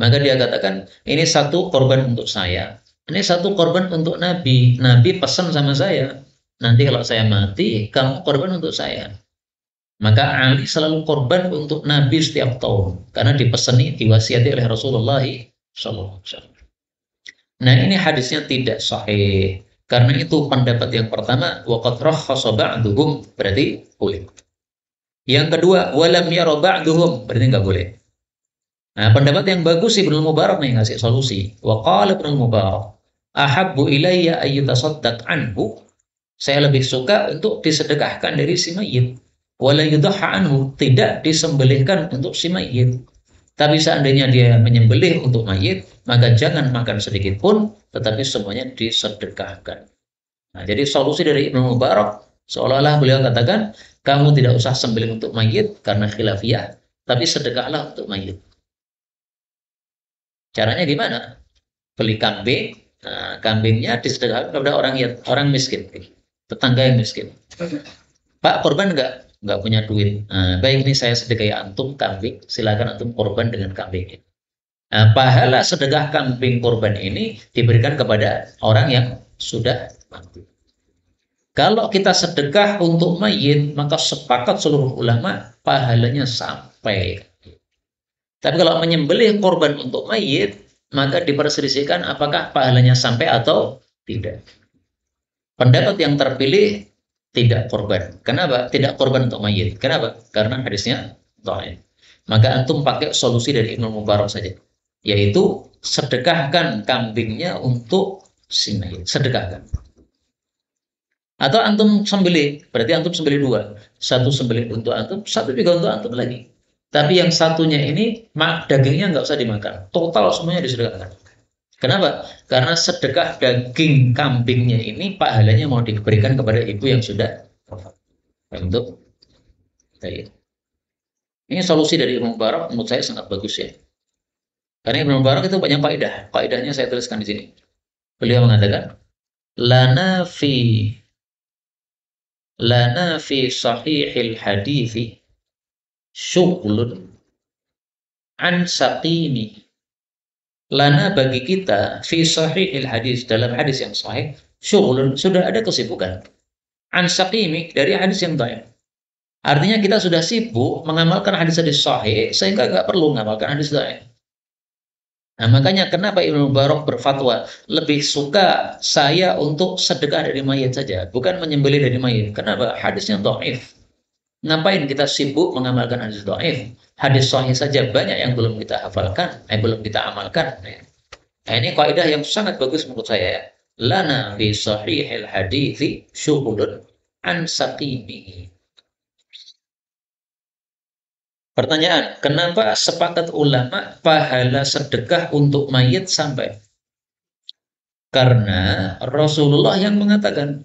Maka dia katakan, ini satu korban untuk saya. Ini satu korban untuk Nabi. Nabi pesan sama saya. Nanti kalau saya mati, kamu korban untuk saya. Maka Ali selalu korban untuk Nabi setiap tahun. Karena dipesani, diwasiati oleh Rasulullah SAW. Nah ini hadisnya tidak sahih. Karena itu pendapat yang pertama, waqad rakhasa ba'duhum, berarti boleh. Yang kedua, walam yara ba'duhum, berarti nggak boleh. Nah, pendapat yang bagus Ibnu Mubarak nih ngasih solusi. Wa qala Ibnu Mubarak, ahabbu ilayya ayyutasaddaq anhu. Saya lebih suka untuk disedekahkan dari si mayit. Wala yudhha anhu, tidak disembelihkan untuk si mayit. Tapi seandainya dia menyembelih untuk mayit, maka jangan makan sedikit pun, tetapi semuanya disedekahkan. Nah, jadi solusi dari Ibnu Mubarak, seolah-olah beliau katakan, kamu tidak usah sembelih untuk mayit karena khilafiyah, tapi sedekahlah untuk mayit. Caranya gimana? Beli kambing, nah, kambingnya disedekahkan kepada orang miskin, tetangga yang miskin. Pak, korban nggak punya duit. Nah, baik ini saya sedekah antum kambing, silakan antum korban dengan kambing. Nah, pahala sedekah kambing korban ini diberikan kepada orang yang sudah mati. Kalau kita sedekah untuk mayit, maka sepakat seluruh ulama pahalanya sampai. Tapi kalau menyembelih korban untuk mayit, maka diperselisihkan apakah pahalanya sampai atau tidak. Pendapat yang terpilih tidak korban. Kenapa? Tidak korban untuk mayit. Kenapa? Karena hadisnya dhaif. Maka antum pakai solusi dari Ibnu Mubarak saja, yaitu sedekahkan kambingnya untuk si mayit. Sedekahkan. Atau antum sembelih, berarti antum sembelih 2. Satu sembelih untuk antum, satu juga untuk antum lagi. Tapi yang satunya ini dagingnya nggak usah dimakan, total semuanya disedekahkan. Kenapa? Karena sedekah daging kambingnya ini pahalanya mau diberikan kepada ibu yang sudah wafat. Untuk ini solusi dari Ibnu Mubarak menurut saya sangat bagus ya. Karena Ibnu Mubarak itu banyak kaidah. Kaidahnya saya tuliskan di sini. Beliau mengatakan, lana fi sahihil hadithi syughlun an saqini. Lana bagi kita fi sahihil hadis, dalam hadis yang sahih, syughlun, sudah ada kesibukan. An saqimi, dari hadis yang dhaif. Artinya kita sudah sibuk mengamalkan hadis-hadis sahih sehingga nggak perlu mengamalkan hadis dhaif. Nah, makanya kenapa Ibnu Mubarak berfatwa lebih suka saya untuk sedekah dari mayit saja, bukan menyembelih dari mayit. Kenapa? Hadisnya dhaif. Ngapain kita sibuk mengamalkan hadis dhaif? Hadis sahih saja banyak yang belum kita hafalkan, belum kita amalkan. Nah, ini kaidah yang sangat bagus menurut saya ya. Lana fi sahihil hadithi syughulun an saqimihi. Pertanyaan, kenapa sepakat ulama pahala sedekah untuk mayit sampai? Karena Rasulullah yang mengatakan,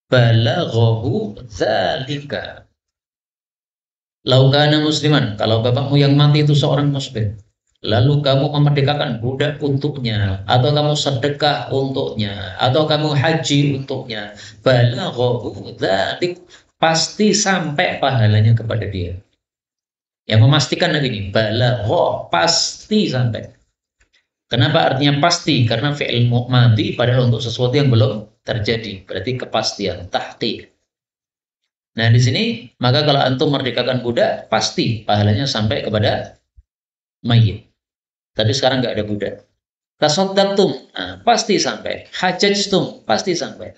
balaghahu dzalika. Laukana musliman, kalau bapakmu yang mati itu seorang muslim, lalu kamu memerdekakan budak untuknya, atau kamu sedekah untuknya, atau kamu haji untuknya, balaghahu dzalik, pasti sampai pahalanya kepada dia. Yang memastikan lagi ini, balagha, pasti sampai. Kenapa artinya pasti? Karena fi'il madhi padahal untuk sesuatu yang belum terjadi. Berarti kepastian, tahqiq. Nah, di sini maka kalau antum merdekakan budak, pasti pahalanya sampai kepada mayit. Tapi sekarang nggak ada budak. Tasaddaqtum, nah, pasti sampai. Hajjajtum, pasti sampai.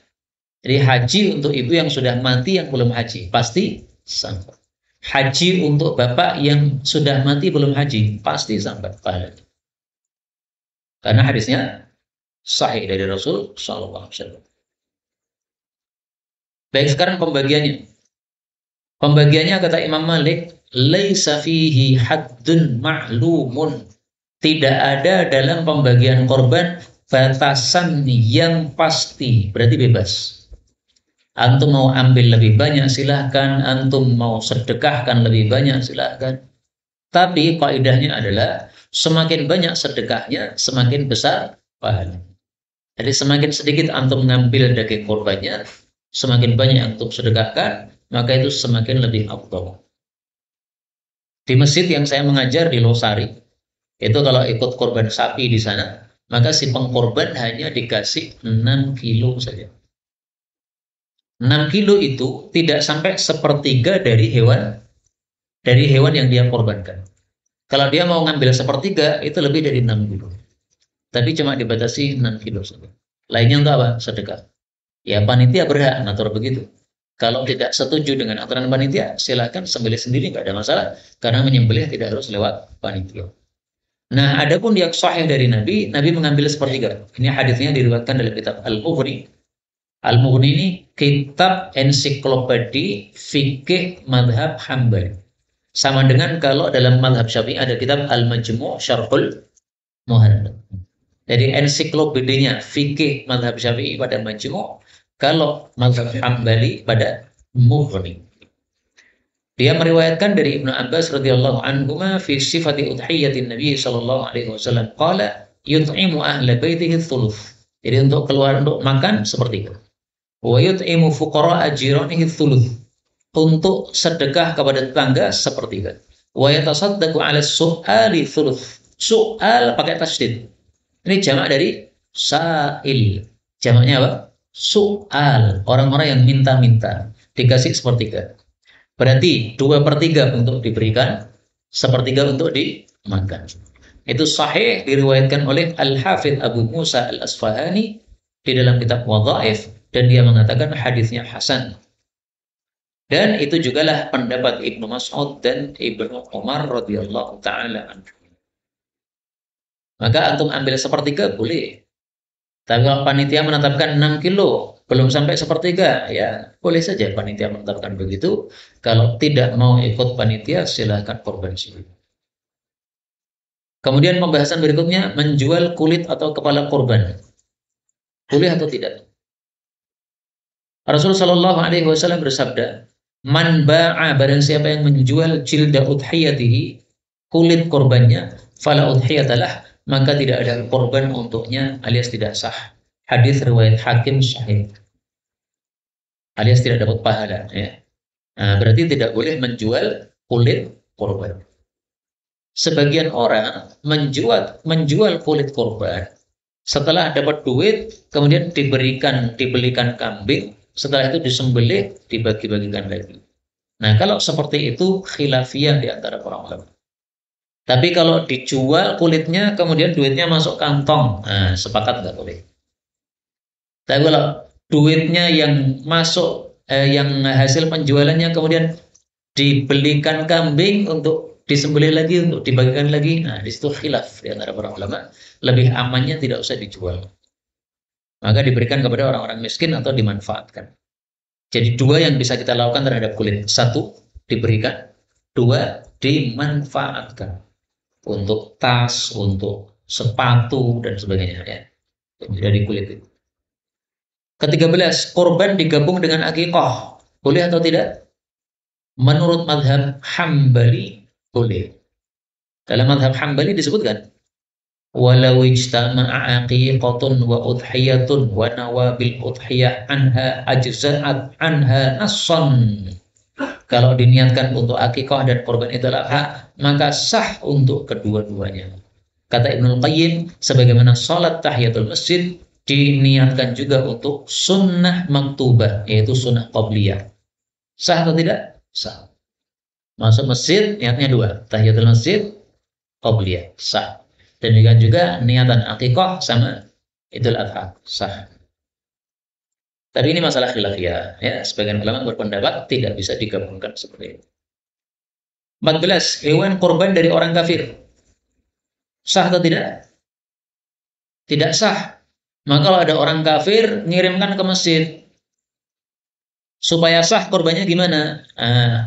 Jadi haji untuk ibu yang sudah mati yang belum haji, pasti sampai. Haji untuk bapak yang sudah mati belum haji, pasti sampai pahalanya. Karena hadisnya sahih dari Rasul Sallallahu Alaihi Wasallam. Baik, sekarang pembagiannya. Pembagiannya kata Imam Malik, laisa fihi haddun ma'lumun. Tidak ada dalam pembagian korban batasan yang pasti, berarti bebas. Antum mau ambil lebih banyak silahkan, antum mau sedekahkan lebih banyak silahkan. Tapi kaidahnya adalah semakin banyak sedekahnya, semakin besar pahala. Jadi semakin sedikit antum mengambil daging korbannya, semakin banyak antum sedekahkan, maka itu semakin lebih afdal. Di masjid yang saya mengajar di Losari, itu kalau ikut korban sapi di sana, maka si pengkorban hanya dikasih 6 kilo saja. 6 kilo itu tidak sampai sepertiga dari hewan yang dia korbankan. Kalau dia mau ngambil sepertiga, itu lebih dari 6 kilo. Tapi cuma dibatasi 6 kilo saja. Lainnya untuk apa? Sedekah. Ya panitia berhak ngatur begitu. Kalau tidak setuju dengan aturan panitia, silakan sembelih sendiri, nggak ada masalah. Karena menyembelih tidak harus lewat panitia. Nah, adapun yang sahih dari Nabi, Nabi mengambil sepertiga. Ini hadisnya diriwayatkan dalam kitab Al-Mughni. Al-Mughni ini kitab ensiklopedi fikih madhab Hambali. Sama dengan kalau dalam madhab Syafi'i ada kitab Al-Majmu' Syarhul Muhadzab. Jadi ensiklopedinya fikih madhab Syafi'i pada Majmu', kalau mazhab Hambali pada Mughni. Dia meriwayatkan dari Ibnu Abbas radhiyallahu anhuma fi sifati udhiyatin Nabi sallallahu alaihi wasallam qala yut'imu ahla baitihi thuluth. Jadi untuk keluar untuk makan seperti itu. Wa yut'imu fuqara jiranihi thuluth. Untuk sedekah kepada tetangga seperti itu. Wa yatasaddaqu 'ala su'ali thuluth. Su'al pakai tasydid. Ini jamak dari sa'il. Jamaknya apa? Soal, orang-orang yang minta-minta dikasih sepertiga. Berarti 2/3 untuk diberikan, sepertiga untuk dimakan. Itu sahih diriwayatkan oleh Al-Hafidh Abu Musa Al-Asfahani di dalam kitab Wadhaif, dan dia mengatakan hadisnya hasan. Dan itu jugalah pendapat Ibnu Mas'ud dan Ibnu Umar radhiyallahu taala anhu. Maka antum ambil sepertiga boleh. Tapi kalau panitia menetapkan 6 kilo, belum sampai sepertiga, ya boleh saja panitia menetapkan begitu. Kalau tidak mau ikut panitia, silahkan korban sendiri. Kemudian pembahasan berikutnya, menjual kulit atau kepala korban. Boleh atau tidak? Rasulullah Shallallahu Alaihi Wasallam bersabda, Man ba'a, barang siapa yang menjual jilda udhiyatihi, kulit korbannya, fala udhiyatalah, maka tidak ada korban untuknya, alias tidak sah. Hadis riwayat Hakim sahih, alias tidak dapat pahala. Ya. Nah, berarti tidak boleh menjual kulit korban. Sebagian orang menjual kulit korban, setelah dapat duit, kemudian dibelikan kambing, setelah itu disembelih, dibagi-bagikan lagi. Nah, kalau seperti itu khilafiyah di antara para ulama. Tapi kalau dijual kulitnya, kemudian duitnya masuk kantong, nah, sepakat nggak boleh. Tapi kalau duitnya yang masuk, yang hasil penjualannya kemudian dibelikan kambing untuk disembelih lagi untuk dibagikan lagi. Nah, di situ khilaf di antara para ulama, lebih amannya tidak usah dijual. Maka diberikan kepada orang-orang miskin atau dimanfaatkan. Jadi dua yang bisa kita lakukan terhadap kulit. Satu, diberikan. Dua, dimanfaatkan. Untuk tas, untuk sepatu, dan sebagainya. Ya. Dari kulit itu. Ke-13, korban digabung dengan akikah. Boleh atau tidak? Menurut madhab Hambali, boleh. Dalam madhab Hambali disebutkan, walau ijtama'a aqiqatun wa udhiyatun wa nawabil udhiyah anha ajza'at anha nassan. Kalau diniatkan untuk akikah dan korban Idul Adha, maka sah untuk kedua-duanya. Kata Ibnul Qayyim, sebagaimana salat tahiyatul masjid diniatkan juga untuk sunnah maktubah, yaitu sunnah qabliyah. Sah atau tidak? Sah. Masuk masjid, niatnya dua. Tahiyatul masjid, qabliyah. Sah. Demikian juga niatan akikah sama Idul Adha. Sah. Tapi ini masalah khilafiyah. Ya, sebagian ulama berpendapat tidak bisa digabungkan seperti itu. 14. Hewan korban dari orang kafir. Sah atau tidak? Tidak sah. Maka kalau ada orang kafir, ngirimkan ke masjid. Supaya sah korbannya gimana?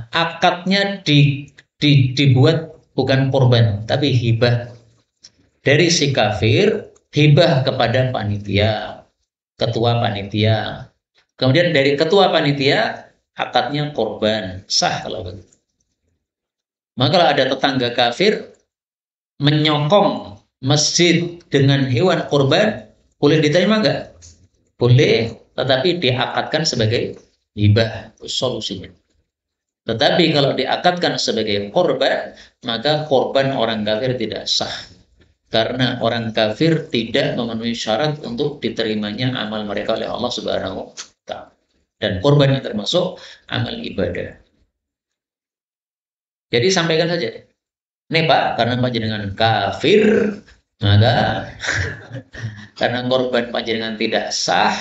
Akadnya dibuat bukan korban, tapi hibah. Dari si kafir, hibah kepada panitia, ketua panitia. Kemudian dari ketua panitia, akadnya korban. Sah kalau begitu. Maka kalau ada tetangga kafir menyokong masjid dengan hewan korban, boleh diterima nggak? Boleh, tetapi diakadkan sebagai hibah, solusinya. Tetapi kalau diakadkan sebagai korban, maka korban orang kafir tidak sah. Karena orang kafir tidak memenuhi syarat untuk diterimanya amal mereka oleh Allah Subhanahu wa Ta'ala. Dan korban yang termasuk amal ibadah. Jadi sampaikan saja. Nih Pak, karena panjenengan kafir, maka karena korban panjenengan tidak sah,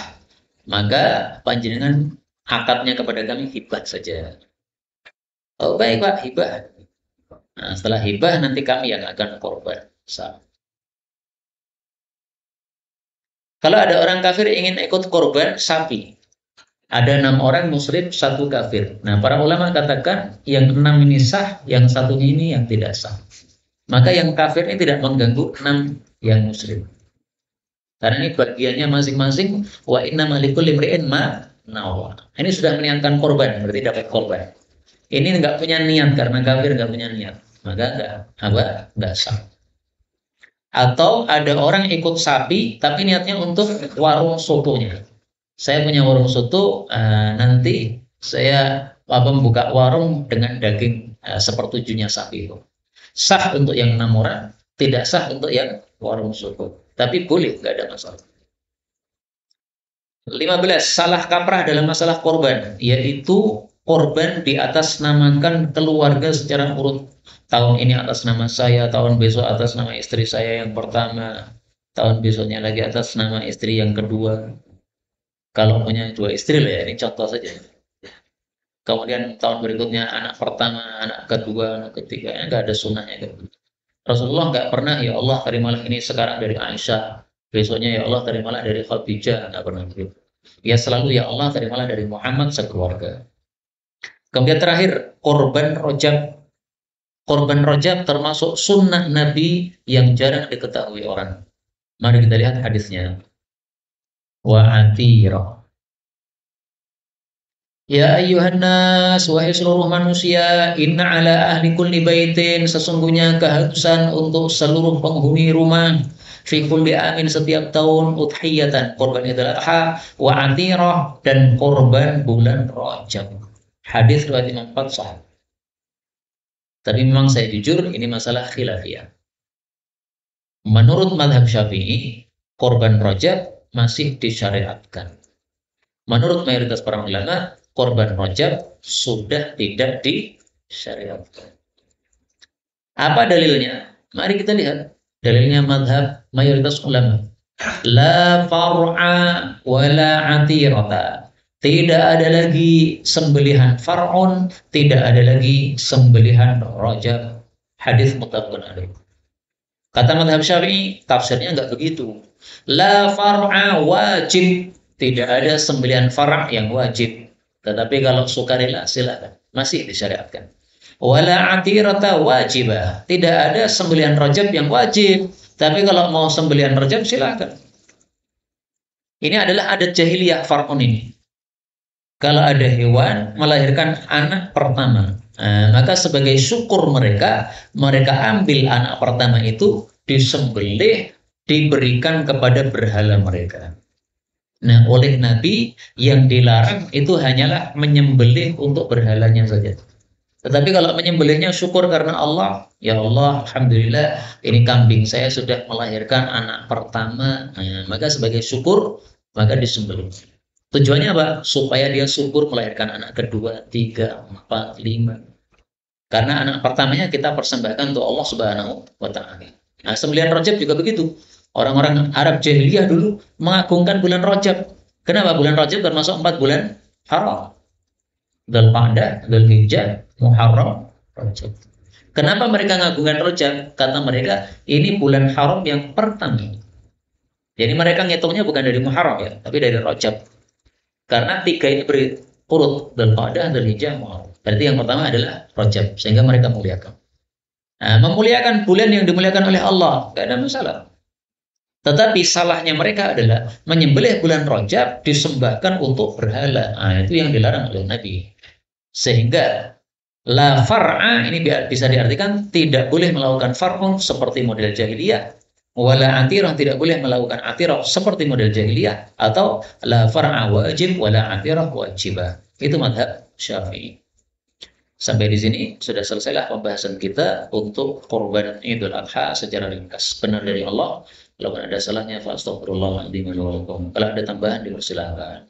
maka panjenengan akadnya kepada kami hibah saja. Oh baik Pak, hibah. Nah, setelah hibah nanti kami yang akan korban. Sah. Kalau ada orang kafir ingin ikut korban sapi, ada 6 orang muslim, 1 kafir. Nah, para ulama katakan yang 6 ini sah, yang satunya ini yang tidak sah. Maka yang kafir ini tidak mengganggu 6 yang muslim. Karena ini bagiannya masing-masing. Wa inna malikul limri'in ma nawa. Ini sudah meniatkan korban, berarti dapat korban. Ini nggak punya niat karena kafir nggak punya niat, maka nggak sah. Atau ada orang ikut sapi, tapi niatnya untuk warung sotonya. Saya punya warung soto, nanti saya membuka warung dengan daging sepertujuhnya sapi itu. Sah untuk yang 6 orang, tidak sah untuk yang warung soto. Tapi boleh, nggak ada masalah. 15. Salah kaprah dalam masalah korban, yaitu korban di atas namakan keluarga secara urut. Tahun ini atas nama saya, tahun besok atas nama istri saya yang pertama, tahun besoknya lagi atas nama istri yang kedua. Kalau punya 2 istri lah ya, ini contoh saja. Kemudian tahun berikutnya anak pertama, anak kedua, anak ketiga, nggak ada sunnahnya gitu. Rasulullah nggak pernah, ya Allah terimalah ini sekarang dari Aisyah, besoknya ya Allah terimalah dari Khadijah, nggak pernah begitu. Ya selalu ya Allah terimalah dari Muhammad sekeluarga. Kemudian terakhir, korban rojab. Korban rojab termasuk sunnah Nabi yang jarang diketahui orang. Mari kita lihat hadisnya. Wa atira. Ya ayyuhan nas, wahai seluruh manusia, inna ala ahli kulli baitin, sesungguhnya keharusan untuk seluruh penghuni rumah, fi kulli amin setiap tahun, udhiyatan, korban Idul Adha, wa atirah, dan korban bulan Rajab. Hadis riwayat Imam 4 sahih. Tapi memang saya jujur, ini masalah khilafiyah. Menurut madhab Syafi'i, korban Rajab masih disyariatkan. Menurut mayoritas para ulama, korban Rajab sudah tidak disyariatkan. Apa dalilnya? Mari kita lihat. Dalilnya madhab mayoritas ulama. La far'a wa la atirata. Tidak ada lagi sembelihan far'un, tidak ada lagi sembelihan Rajab. Hadis muttafaqun alaih. Kata madhab Syafi'i, tafsirnya nggak begitu. La far'a wajib. Tidak ada sembelihan far' yang wajib. Tetapi kalau sukarela silakan. Masih disyariatkan. Wala atirata wajibah. Tidak ada sembelihan rajab yang wajib. Tapi kalau mau sembelihan rajab silakan. Ini adalah adat jahiliyah far'un ini. Kalau ada hewan melahirkan anak pertama, maka sebagai syukur mereka, mereka ambil anak pertama itu disembelih, diberikan kepada berhala mereka. Nah, oleh Nabi yang dilarang itu hanyalah menyembelih untuk berhalanya saja. Tetapi kalau menyembelihnya syukur karena Allah, ya Allah, alhamdulillah ini kambing saya sudah melahirkan anak pertama, maka sebagai syukur maka disembelih. Tujuannya apa? Supaya dia subur melahirkan anak kedua, tiga, empat, lima. Karena anak pertamanya kita persembahkan untuk Allah Subhanahu wa Ta'ala. Nah, sembilan Rajab juga begitu. Orang-orang Arab jahiliyah dulu mengagungkan bulan Rajab. Kenapa? Bulan Rajab termasuk 4 bulan haram. Dzulqa'dah, Dzulhijjah, Muharram, Rajab. Kenapa mereka mengagungkan Rajab? Kata mereka, ini bulan haram yang pertama. Jadi mereka ngitungnya bukan dari Muharram ya, tapi dari Rajab. Karena 3 ini berurut dan pada Dzulhijjah Muharram. Berarti yang pertama adalah Rajab, sehingga mereka muliakan. Nah, memuliakan bulan yang dimuliakan oleh Allah, tidak ada masalah. Tetapi salahnya mereka adalah menyembelih bulan Rajab disembahkan untuk berhala. Nah, itu yang dilarang oleh Nabi. Sehingga la far'a ini bisa diartikan tidak boleh melakukan far'un seperti model jahiliyah. Wala atirah, tidak boleh melakukan atirah seperti model jahiliyah, atau la far'a wajib wala atirah wajibah. Itu madhab Syafi'i. Sampai di sini sudah selesailah pembahasan kita untuk kurban Idul Adha secara ringkas. Benar dari Allah. Kalau ada salahnya, fa astaghfirullahaladzim. Kalau ada tambahan dipersilakan.